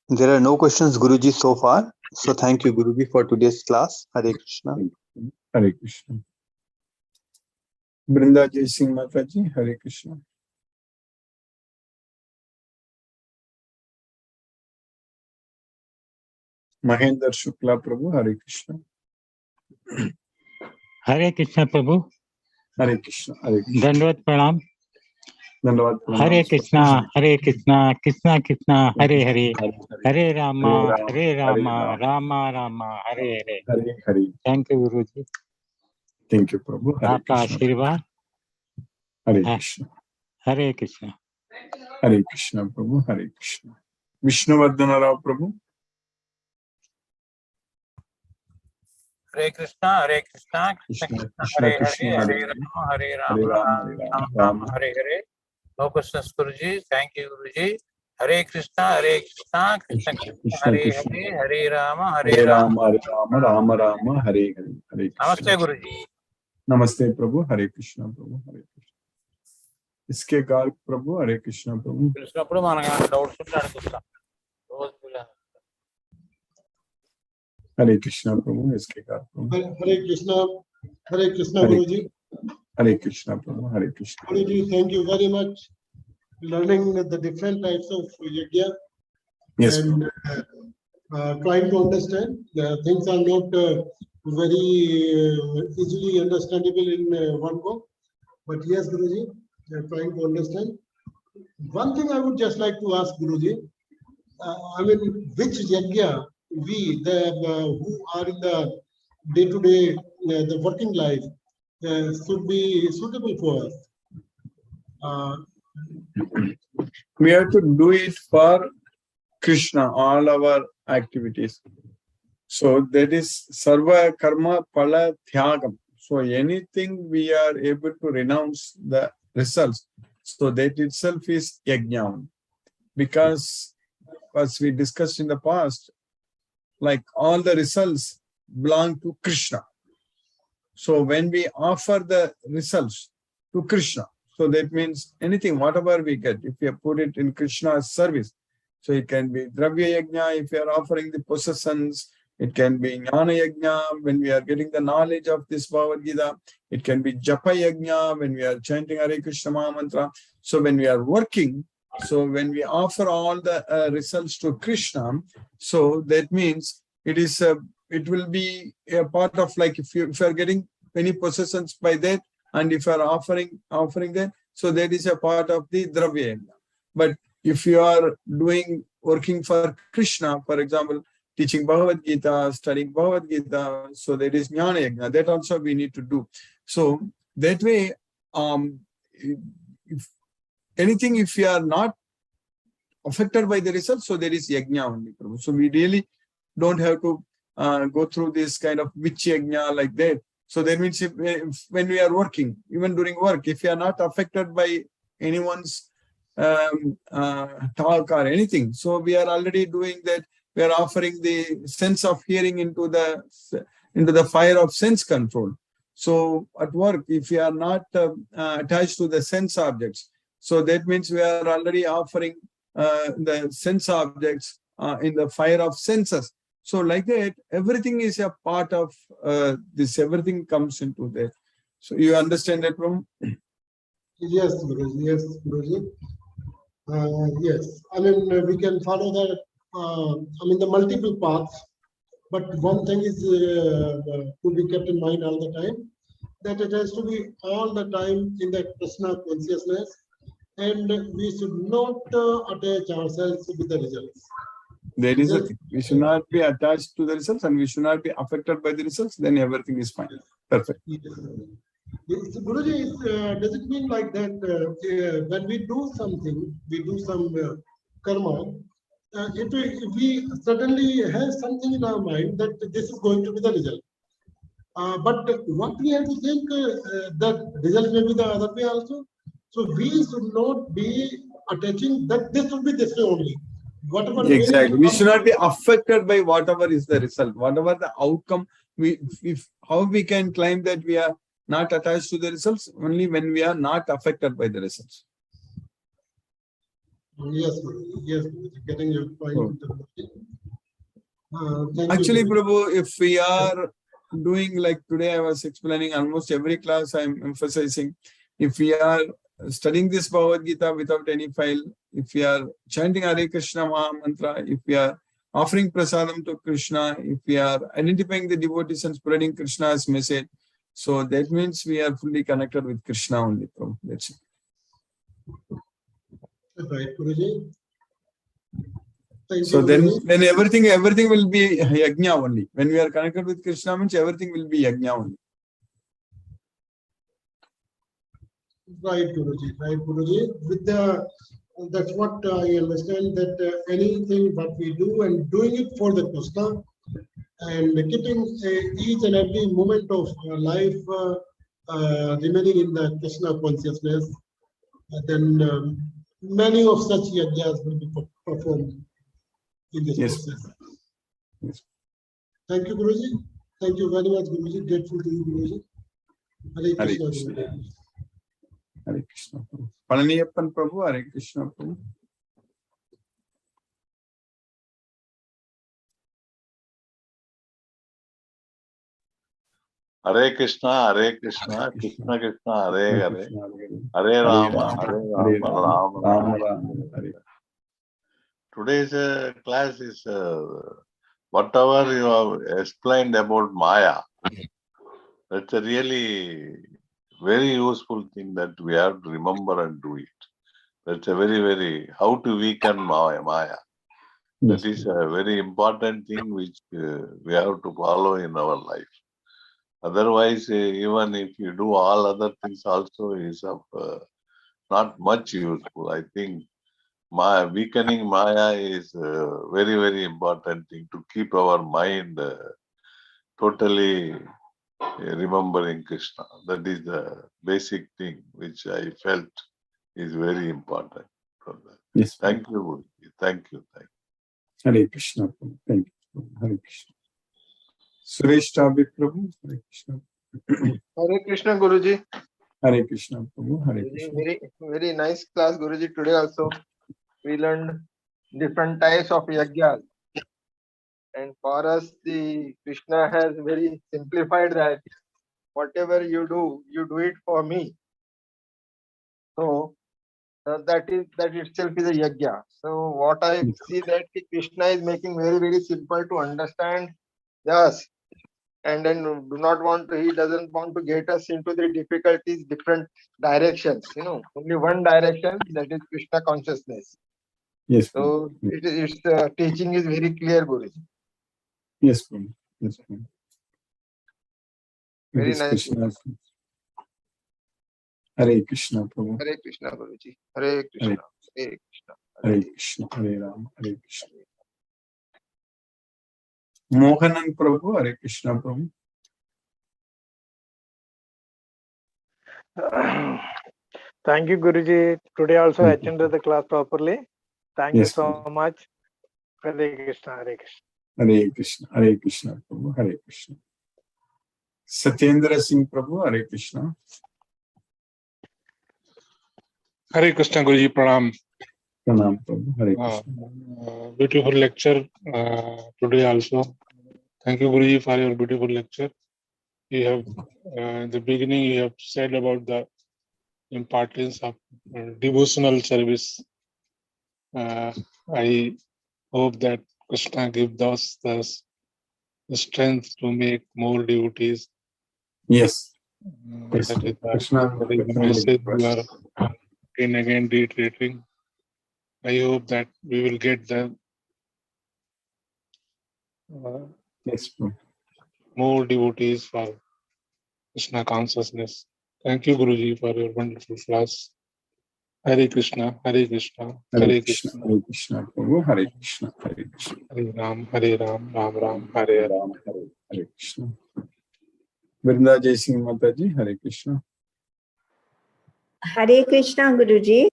There are no questions, Guruji, so far. So thank you, Guruji, for today's class. Hare Krishna. Hare Krishna. Brinda Jai Singh Mataji. Hare Krishna. Mahendra Shukla Prabhu. Hare Krishna. Hare Krishna Prabhu. Hare Krishna. Hare Krishna. Dandavad Pranam. Dandavad Pranam. Hare Krishna, Krishna Krishna, Hare Hare, Hare Rama, Rama Rama, Hare Hare. Hare Hare. Thank you, Guruji. Thank you, Prabhu. Hare आपका Krishna. आशीर्वाद. Hare Krishna. Hare Krishna. Hare Krishna, Prabhu. Hare Krishna. Vishnuvardhana Rao Prabhu. Hare Krishna, Krishna Krishna, Hare Krishna, Hare, Hare Hare Rama, Rama, Rama Hare Hare. No questions, Guruji. Thank you, Guruji. Hare Krishna, Krishna Krishna, Hare Krishna. Hare, Hare Rama, Hare Rama, Rama Rama, Hare Hare. Hare Krishna. Namaste, Guruji. Namaste, Prabhu. Hare Krishna, Prabhu. Hare Krishna. इसके गार्ग प्रभु. हरे कृष्ण प्रभु. పిలిచినప్పుడు మనం doubts ఉంటే అడుగుతాం రోజు हरे कृष्ण प्रभु. इसके गार्ग प्रभु. Hare Krishna Guruji. Hare Krishna Prabhu. Hare Krishna. Guruji, thank you very much. Learning the different types of yajna Yes. and trying to understand. Things are not very easily understandable in one go. But yes, Guruji, trying to understand. One thing I would just like to ask Guruji, I mean, which yajna we, who are in the day-to-day, the working life, should be suitable for us? We have to do it for Krishna, all our activities. So that is sarva karma pala thyagam. So anything we are able to renounce the results. So that itself is yajna. Because as we discussed in the past, like all the results belong to Krishna. So when we offer the results to Krishna, so that means anything, whatever we get, if we put it in Krishna's service, so it can be Dravya Yajna, if we are offering the possessions, it can be Jnana Yajna, when we are getting the knowledge of this Bhagavad Gita, it can be Japa Yajna, when we are chanting Hare Krishna Maha Mantra. So when we are working, so when we offer all the results to Krishna, so that means it is it will be a part of, like, if you are getting any possessions by that, and if you are offering that, so that is a part of the Dravya Yajna. But if you are working for Krishna, for example, teaching Bhagavad Gita, studying Bhagavad Gita, so that is Jnana Yajna. That also we need to do. So that way, if you are not affected by the results, so there is Yajna only. So we really don't have to go through this kind of which Yajna like that. So that means if when we are working, even during work, if you are not affected by anyone's talk or anything, so we are already doing that. We are offering the sense of hearing into the fire of sense control. So at work, if we are not attached to the sense objects, so that means we are already offering the sense objects in the fire of senses. So like that, everything is a part of this. Everything comes into that. So you understand that, Prabhu? Yes, Guruji. Yes, Guruji. Yes, I mean, we can follow that. The multiple paths, but one thing is to be kept in mind all the time, that it has to be all the time in the Krishna consciousness, and we should not attach ourselves with the results. There is a thing. We should not be attached to the results, and we should not be affected by the results. Then everything is fine. Perfect. Yes. Guruji, does it mean like that when we do something, we do some karma, if we certainly have something in our mind that this is going to be the result. But what we have to think that result may be the other way also. So we should not be attaching that this will be this way only. Whatever way Exactly. We should comes- not be affected by whatever is the result, whatever the outcome. How we can claim that we are not attached to the results? Only when we are not affected by the results. Yes, Guruji. Yes, Guruji. Getting your point. Thank Actually, you. Prabhu, if we are doing like today, I was explaining almost every class, I'm emphasizing, if we are studying this Bhagavad Gita without any file, if we are chanting Hare Krishna Maha Mantra, if we are offering prasadam to Krishna, if we are identifying the devotees and spreading Krishna's message, so that means we are fully connected with Krishna only, Prabhu. That's it. Right, Guruji. Thank So you, then Guruji. everything will be yajna only. When we are connected with Krishna, means everything will be yajna only. Right, Guruji. Right, Guruji. With the that's what I understand, that anything that we do and doing it for the Krishna and keeping each and every moment of life remaining in the Krishna consciousness, then many of such yajnas will be performed in this Yes. process. Yes. Thank you, Guruji. Thank you very much, Guruji. Grateful to you, Guruji. Hare Hare Krishna, Krishna. Guruji. Hare Krishna. Palaniyappan Prabhu, Hare Krishna Prabhu. Hare Krishna, Krishna Krishna, Hare Hare, Krishna, Hare Hare Rama, Hare Rama, Rama Rama Rama. Rama, Hare. Today's class is whatever you have explained about Maya. That's a really very useful thing that we have to remember and do it. That's a very, how to weaken Maya. That is a very important thing which we have to follow in our life. Otherwise, even if you do all other things also is of not much useful. I think weakening Maya is a very important thing to keep our mind totally remembering Krishna. That is the basic thing which I felt is very important for that. Yes. Thank you, Guruji. Thank you. Hare Krishna Prabhu. Thank you. Hare Krishna. Suresh Tabi Prabhu, Hare Krishna. Hare Krishna, Guruji. Hare Krishna Prabhu, Hare Krishna. Very nice class, Guruji. Today also we learned different types of yajnas. And for us, the Krishna has very simplified that whatever you do it for me. So that itself is a yajna. So what I see that Krishna is making very simple to understand. Yes. And then he doesn't want to get us into the difficulties, different directions, only one direction, that is Krishna consciousness. Yes. So its teaching is very clear, Guruji. Yes, Prabhu. Yes, Prabhu. Very nice. Krishna. Hare Krishna Prabhu. Hare Krishna, Guruji. Hare Krishna. Hare Krishna. Hare Krishna. Hare Rama. Hare Krishna. Mohanan Prabhu, Hare Krishna Prabhu. Thank you, Guruji. Today also I attended the class properly. Thank you so much. Hare Krishna, Hare Krishna. Hare Krishna, Hare Krishna Prabhu, Hare Krishna. Satyendra Singh Prabhu, Hare Krishna. Hare Krishna, Guruji, Pranam. Pranam Prabhu, Hare Krishna. Beautiful lecture today also. Thank you, Guruji, for your beautiful lecture. You have, in the beginning, you have said about the importance of devotional service. I hope that Krishna gives us the strength to make more devotees. Yes. That is the message we are again reiterating. I hope that we will get the more devotees for Krishna consciousness. Thank you, Guruji, for your wonderful class. Hare Krishna, Hare Krishna, Hare Hare Krishna, Krishna, Hare Krishna, Prabhu, Hare Krishna, Hare Krishna, Hare Ram, Hare Ram, Ram Ram, Hare Hare Hare. Ram, Hare Krishna. Vrinda Jai Singh Mataji, Hare Krishna. Hare Krishna, Guruji.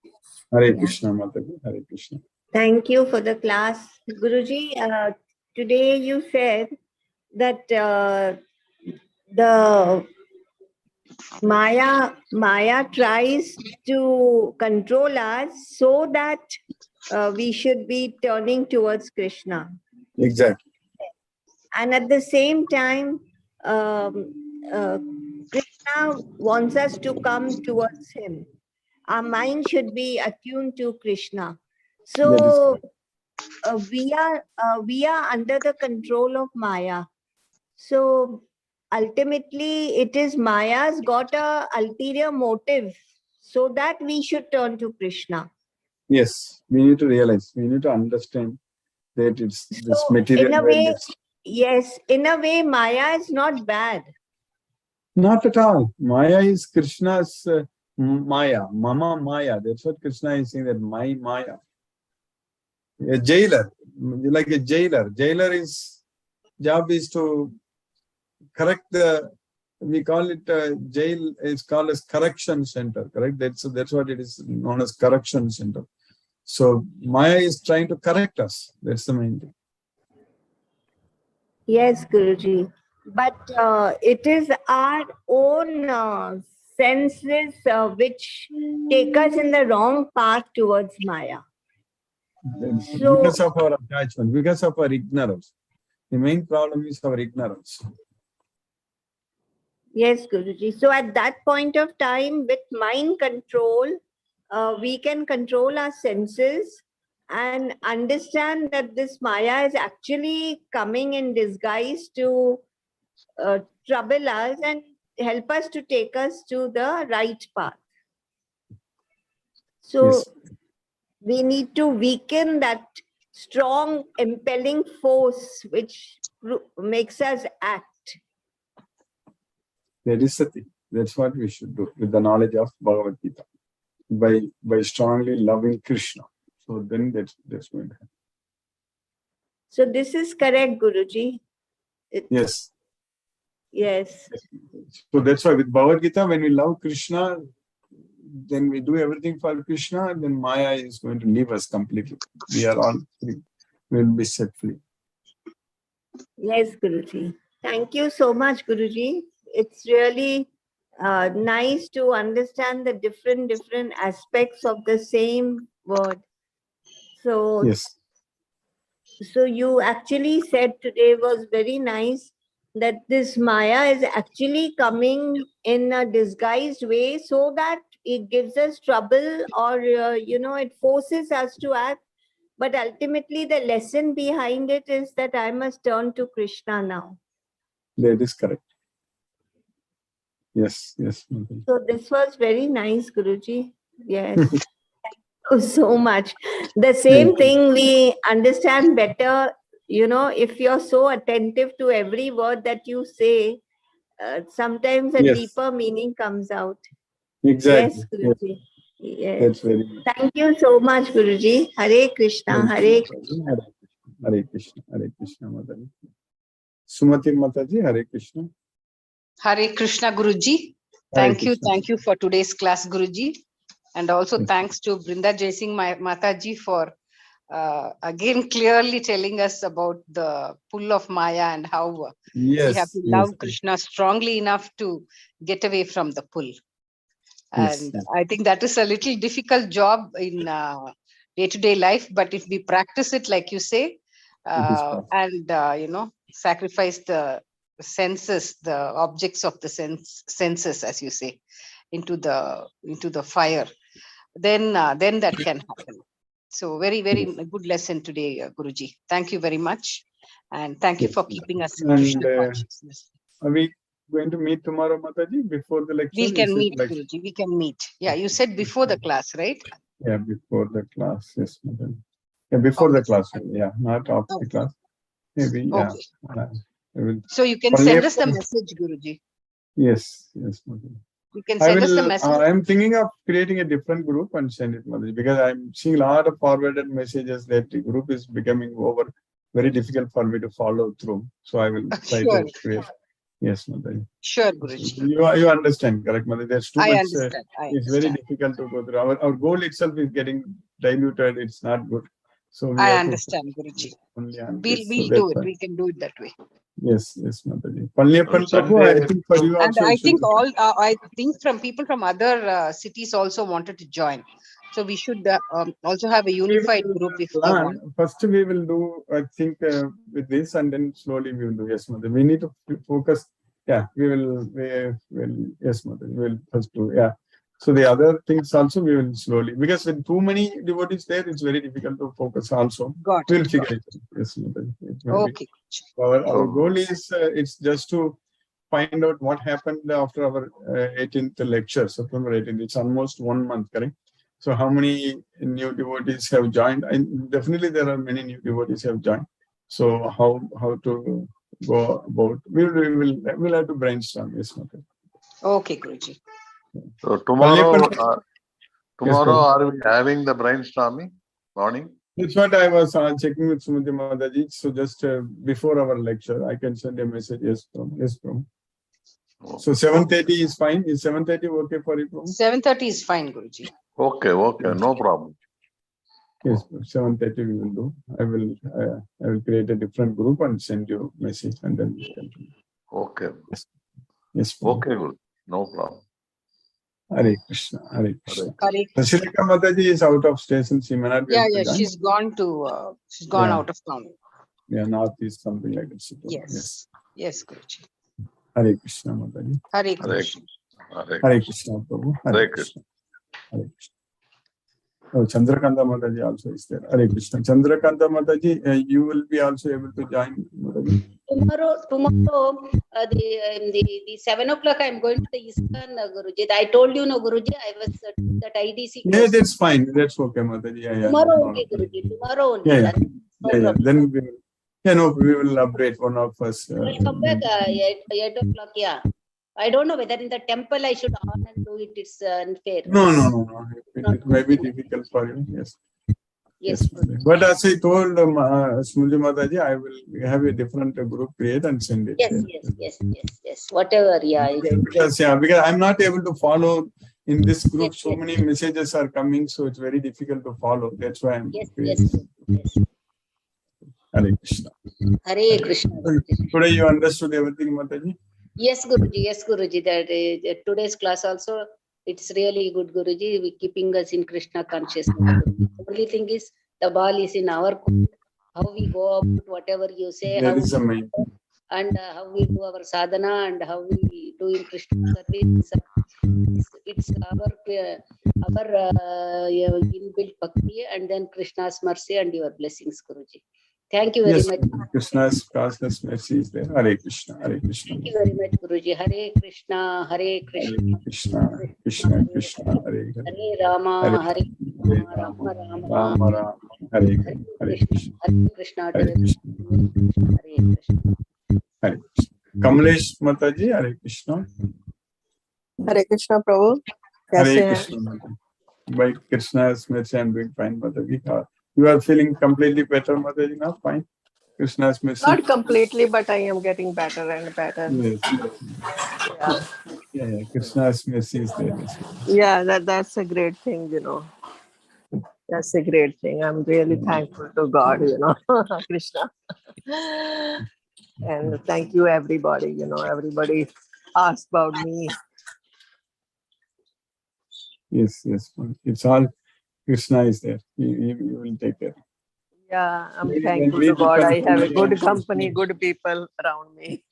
Hare Krishna Mataji, Hare Krishna. Thank you for the class. Guruji, today you said that the Maya tries to control us so that we should be turning towards Krishna. Exactly. And at the same time, Krishna wants us to come towards him. Our mind should be attuned to Krishna. That is So correct. we are under the control of Maya. So ultimately, it is Maya's got a ulterior motive, so that we should turn to Krishna. Yes, we need to realize, we need to understand that it's this So material in a world. way, yes, in a way, Maya is not bad. Not at all. Maya is Krishna's Maya, Mama Maya. That's what Krishna is saying, that my Maya. A jailer, like a jailer. Jailer's job is to correct the, we call it jail, is called as correction center, correct? That's what it is known as, correction center. So Maya is trying to correct us. That's the main thing. Yes, Guruji. But it is our own senses which take us in the wrong path towards Maya. So, Because of our attachment, because of our ignorance. The main problem is our ignorance. yes, Guruji. So at that point of time, with mind control, we can control our senses and understand that this Maya is actually coming in disguise to trouble us and help us to take us to the right path. So Yes. we need to weaken that strong impelling force which makes us act. That is the thing. That's what we should do with the knowledge of Bhagavad Gita. By strongly loving Krishna. So then that's going to happen. So this is correct, Guruji. Yes. Yes. So that's why with Bhagavad Gita, when we love Krishna, then we do everything for Krishna, and then Maya is going to leave us completely. We are all free. We will be set free. Yes, Guruji. Thank you so much, Guruji. It's really nice to understand the different aspects of the same word. So, yes. So you actually said today was very nice that this Maya is actually coming in a disguised way so that it gives us trouble, or it forces us to act. But ultimately, the lesson behind it is that I must turn to Krishna now. That is correct. Yes. So this was very nice, Guruji. Yes. Thank you so much. The same thing we understand better, if you're so attentive to every word that you say, sometimes a deeper meaning comes out. Exactly. Yes, Guruji. Yes. That's very nice. Thank you so much, Guruji. Hare Krishna. Hare Krishna. Hare Krishna. Hare Krishna, Mataji. Sumati Mataji, Hare Krishna. Hare Krishna, Guruji. Hare Thank you for today's class, Guruji. And also thanks to Brinda Jai Singh Mataji for again clearly telling us about the pull of Maya and how we have to love Krishna strongly enough to get away from the pull. And I think that is a little difficult job in day-to-day life, but if we practice it, like you say, and sacrifice the senses, the objects of the senses, as you say, into the fire, then that can happen. So very good lesson today, Guruji. Thank you very much, and thank you for keeping us in Krishna consciousness. Are we going to meet tomorrow, Mataji, before the lecture? We can meet, Guruji. We can meet. Yeah, you said before the class, right? Yeah, before the class. Yes, Mataji. Yeah, before the class. Yeah, not after the class. Maybe. Yeah. So you can send us the message, Guruji. Yes, Mataji. You can I send us the will. message. I'm thinking of creating a different group and send it, Mataji, because I'm seeing a lot of forwarded messages that the group is becoming very difficult for me to follow through. So I will try Sure. to create. Yes, Mataji. Sure, Guruji. You understand, correct, Mataji? There's too I much. understand. It's very difficult to go through. Our goal itself is getting diluted. It's not good. So we I have understand, to Guruji. only on We'll this. we'll So do it. that's We can do it that way. yes, Mataji. Palniappan Prabhu, I think for you And also. I it should think be- I think from people from other cities also wanted to join. So we should also have a unified group if they plan. want. First, we will do, I think, with this, and then slowly we will do. Yes, Mother. We need to focus. Yeah, we will. Yes, Mother. We will first do. Yeah. So the other things also we will slowly, because with too many devotees there, it's very difficult to focus. Also, Got we'll it. figure it. Yes, Mother. It will be. Okay. Our goal is it's just to find out what happened after our 18th lecture, September 18th. It's almost 1 month, correct? So how many new devotees have joined? And definitely there are many new devotees have joined. So how to go about? We'll have to brainstorm this matter. Okay, Guruji. So tomorrow are we having the brainstorming morning? That's what I was checking with Sumati Mataji. So just before our lecture, I can send a message. Yes, from. So 7:30 is fine. Is 7:30 okay for you? 7:30 is fine, Guruji. Okay, no problem. Yes, 7:30 we will do. I will create a different group and send you a message, and then we can. Okay. Yes. Okay, good. No problem. Hare Krishna. Hare Krishna. Hare Sashilika Mataji is out of station. She may not be Yeah, able to join. she's gone out of town. Yeah, northeast, something like that. Yes. Yes, Guruji. Hare Krishna Mataji. Hare Krishna. Hare Krishna Prabhu. Hare Krishna. Hare Krishna. Oh, Chandrakanta Mataji also is there. Hare Krishna. Chandrakanta Mataji, you will be also able to join, Mataji. Tomorrow, the 7 o'clock, I'm going to the ISKCON, Guruji. I told you, no, Guruji, I was that IDC. Yeah, that's fine. That's okay, Mataji. Yeah, Tomorrow no only, Guruji. Tomorrow only. Yeah. Then we will update one of us. I will come back 8 o'clock. Yeah. I don't know whether in the temple I should on and do it. It's unfair. No. It may be difficult for you. Yes. Yes. But as I told Smriti Mataji, I will have a different group create and send it. Yes. Whatever. Yeah. Because I'm not able to follow in this group. So many messages are coming, so it's very difficult to follow. That's why I'm creating. Yes. Hare Krishna. Hare Krishna. Today you understood everything, Mataji? Yes, Guruji. That today's class also, it's really good, Guruji. We keeping us in Krishna consciousness. The only thing is the ball is in our court. How we go about whatever you say, That is the main. And how we do our sadhana and how we do in Krishna service. It's our inbuilt bhakti and then Krishna's mercy and your blessings, Guruji. Thank you very much. Krishna's causeless mercy is there. Hare Krishna. Hare Krishna. Thank you very much, Guruji. Hare Krishna. Hare Krishna. Hare Krishna. Krishna. Hare Rama. Hare Rama. Hare Krishna. Hare Krishna. Hare Krishna. Hare Krishna. Kamlesh Mataji. Hare Krishna. Hare Krishna, Prabhu. Hare Krishna. By Krishna's mercy, I'm doing fine, Mataji. You are feeling completely better, Mataji, now? Fine. Krishna's mercy. Not completely, but I am getting better and better. Yes. Yeah. Krishna's mercy is there. Yeah, that's a great thing, That's a great thing. I'm really thankful to God, Krishna. And thank you, everybody. Everybody asked about me. Yes. It's all Krishna is there. He will take care. Yeah, I'm thankful to God. I have a good company, good people around me.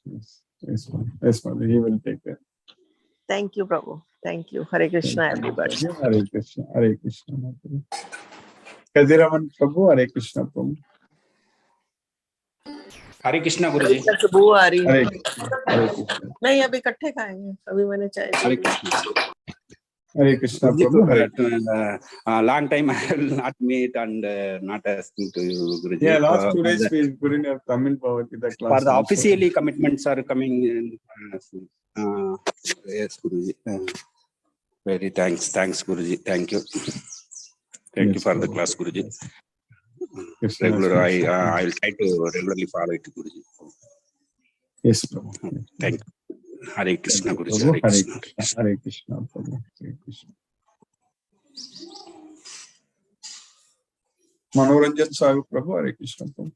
Yes, Mother. He will take care. Thank you, Prabhu. Thank you. Hare Krishna, everybody. Hare Krishna. Hare Krishna. Kadiraman Prabhu. Hare Krishna Prabhu. हरे कृष्णा गुरुजी। खुशबू आ रही है। नहीं, अभी इकट्ठे खाएंगे। अभी मैंने चाय। Hare Krishna Prabhu. Long time I have not met and not asking to you, Guruji. Yeah, last 2 days we put in a Tamil Bhagavad Gita class. For the officially commitments are coming in. Yes, Guruji. Very thanks, Guruji. Thank you Yes, for the Prabhu. class, Guruji. Yes, Regular, yes, yes. I will try to regularly follow it, Guruji. Yes, Prabhu. Thank you. Hare Krishna, Guruji. Prabhu. Hare Krishna. Hare Krishna, Prabhu. Hare Krishna. Manoranjan Sahu, Prabhu. Hare Krishna, Prabhu.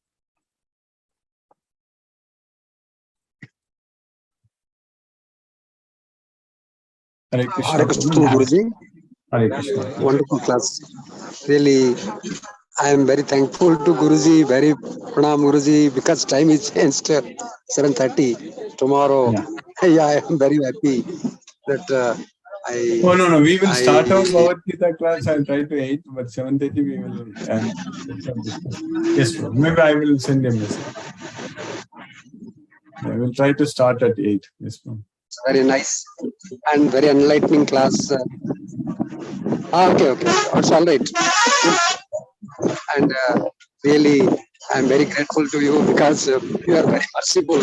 Hare Krishna, Hare Krishna, Prabhu. Guruji. Hare Krishna. Wonderful class. Really, I am very thankful to Guruji. Very pranam, Guruji, because time is changed. 7:30 tomorrow. Yeah, I am very happy that I. Oh, no. We will start our I Bhagavad Gita class. I'll try to 8, but 7:30 we will. Yes, Prabhu. Maybe I will send a message. I will try to start at 8. Yes, Prabhu. very nice and very enlightening class. Okay. It's all right. And really, I'm very grateful to you because you are very merciful.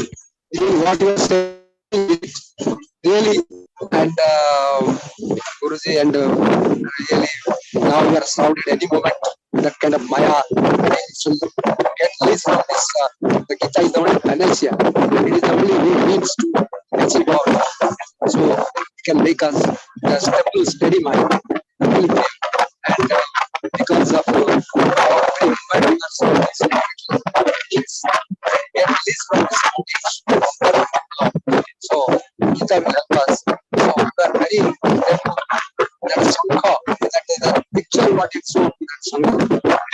Even what you are saying, really, and Guruji, and really, now you are sound at any moment. That kind of Maya, should get released from this. The Gita is the only panacea. It is the only means to achieve our. So it can make us a stable, steady mind. And because of our environment, it's get released from this foundation. So Gita will help us. So we are very grateful. That Sangha, that is a picture what it shows. That Sangha,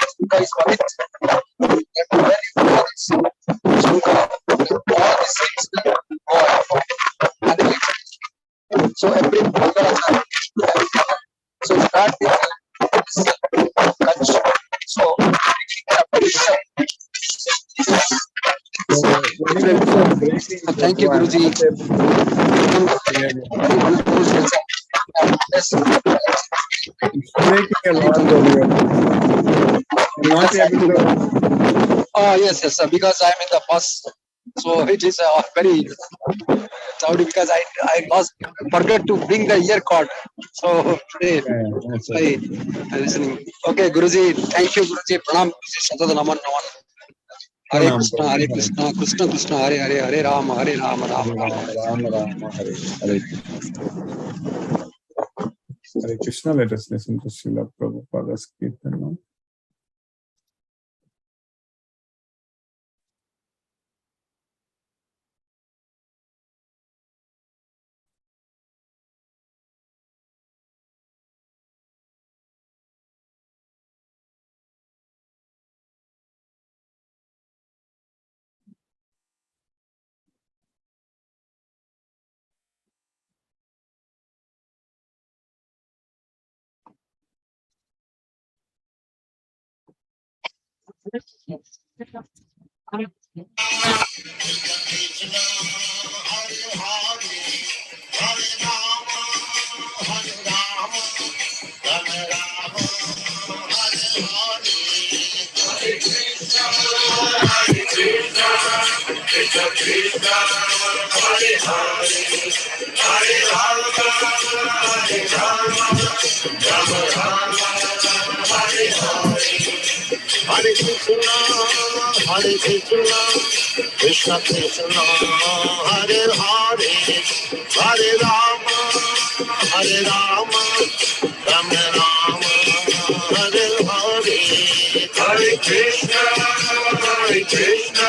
Sangha is what it. That very good is Sangha. All these things will go on. So every program, so start with this culture. So thank you, Guruji. It's breaking a lot earlier. Not able to. Oh, yes, sir, because I'm in the bus. So it is very cloudy because I forgot to bring the ear cord. So today I'm listening. Okay, Guruji, thank you, Guruji. Pranam, Guruji, Naman. Hare Krishna, Krishna Krishna, Hare Rama, Rama Rama, Hare Krishna. Let us listen to Srila Prabhupada's Kirtan now. Hare Krishna, Krishna Krishna, Hare Hare, Hare Rama, Rama Rama, Hare Hare. Hare Krishna,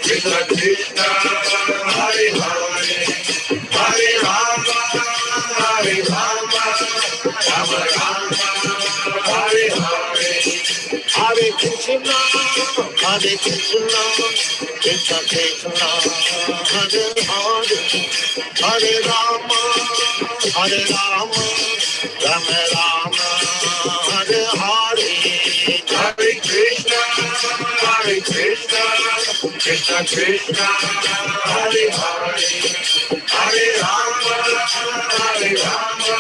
Krishna Krishna, Hare Hare, Hare Rama, Rama Rama, Hare Hare. Hare Krishna, Krishna Krishna, Hare Hare, Hare Rama, Rama Rama, Hare Hare. Hare Krishna, Krishna Krishna, Hare Hare, Hare Rama, Rama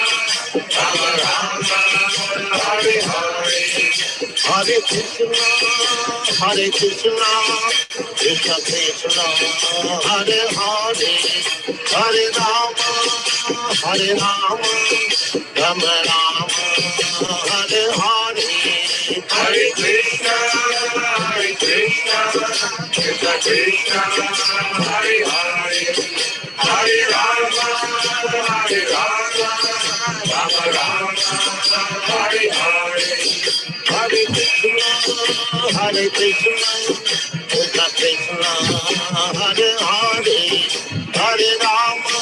Rama, Hare Hare. Hare Hare Krishna, Krishna Krishna, Hare Hare, Hare Rama, Rama Rama, Hare Hare. Hare Krishna, Krishna Krishna, Hare Hare, Hare Rama, Rama Rama, Hare Hare. Hare Krishna, Krishna Krishna, Hare Hare, Hare Rama,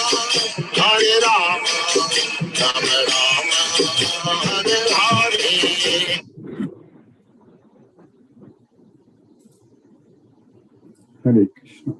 Rama Rama, Hare Hare. Hare Krishna.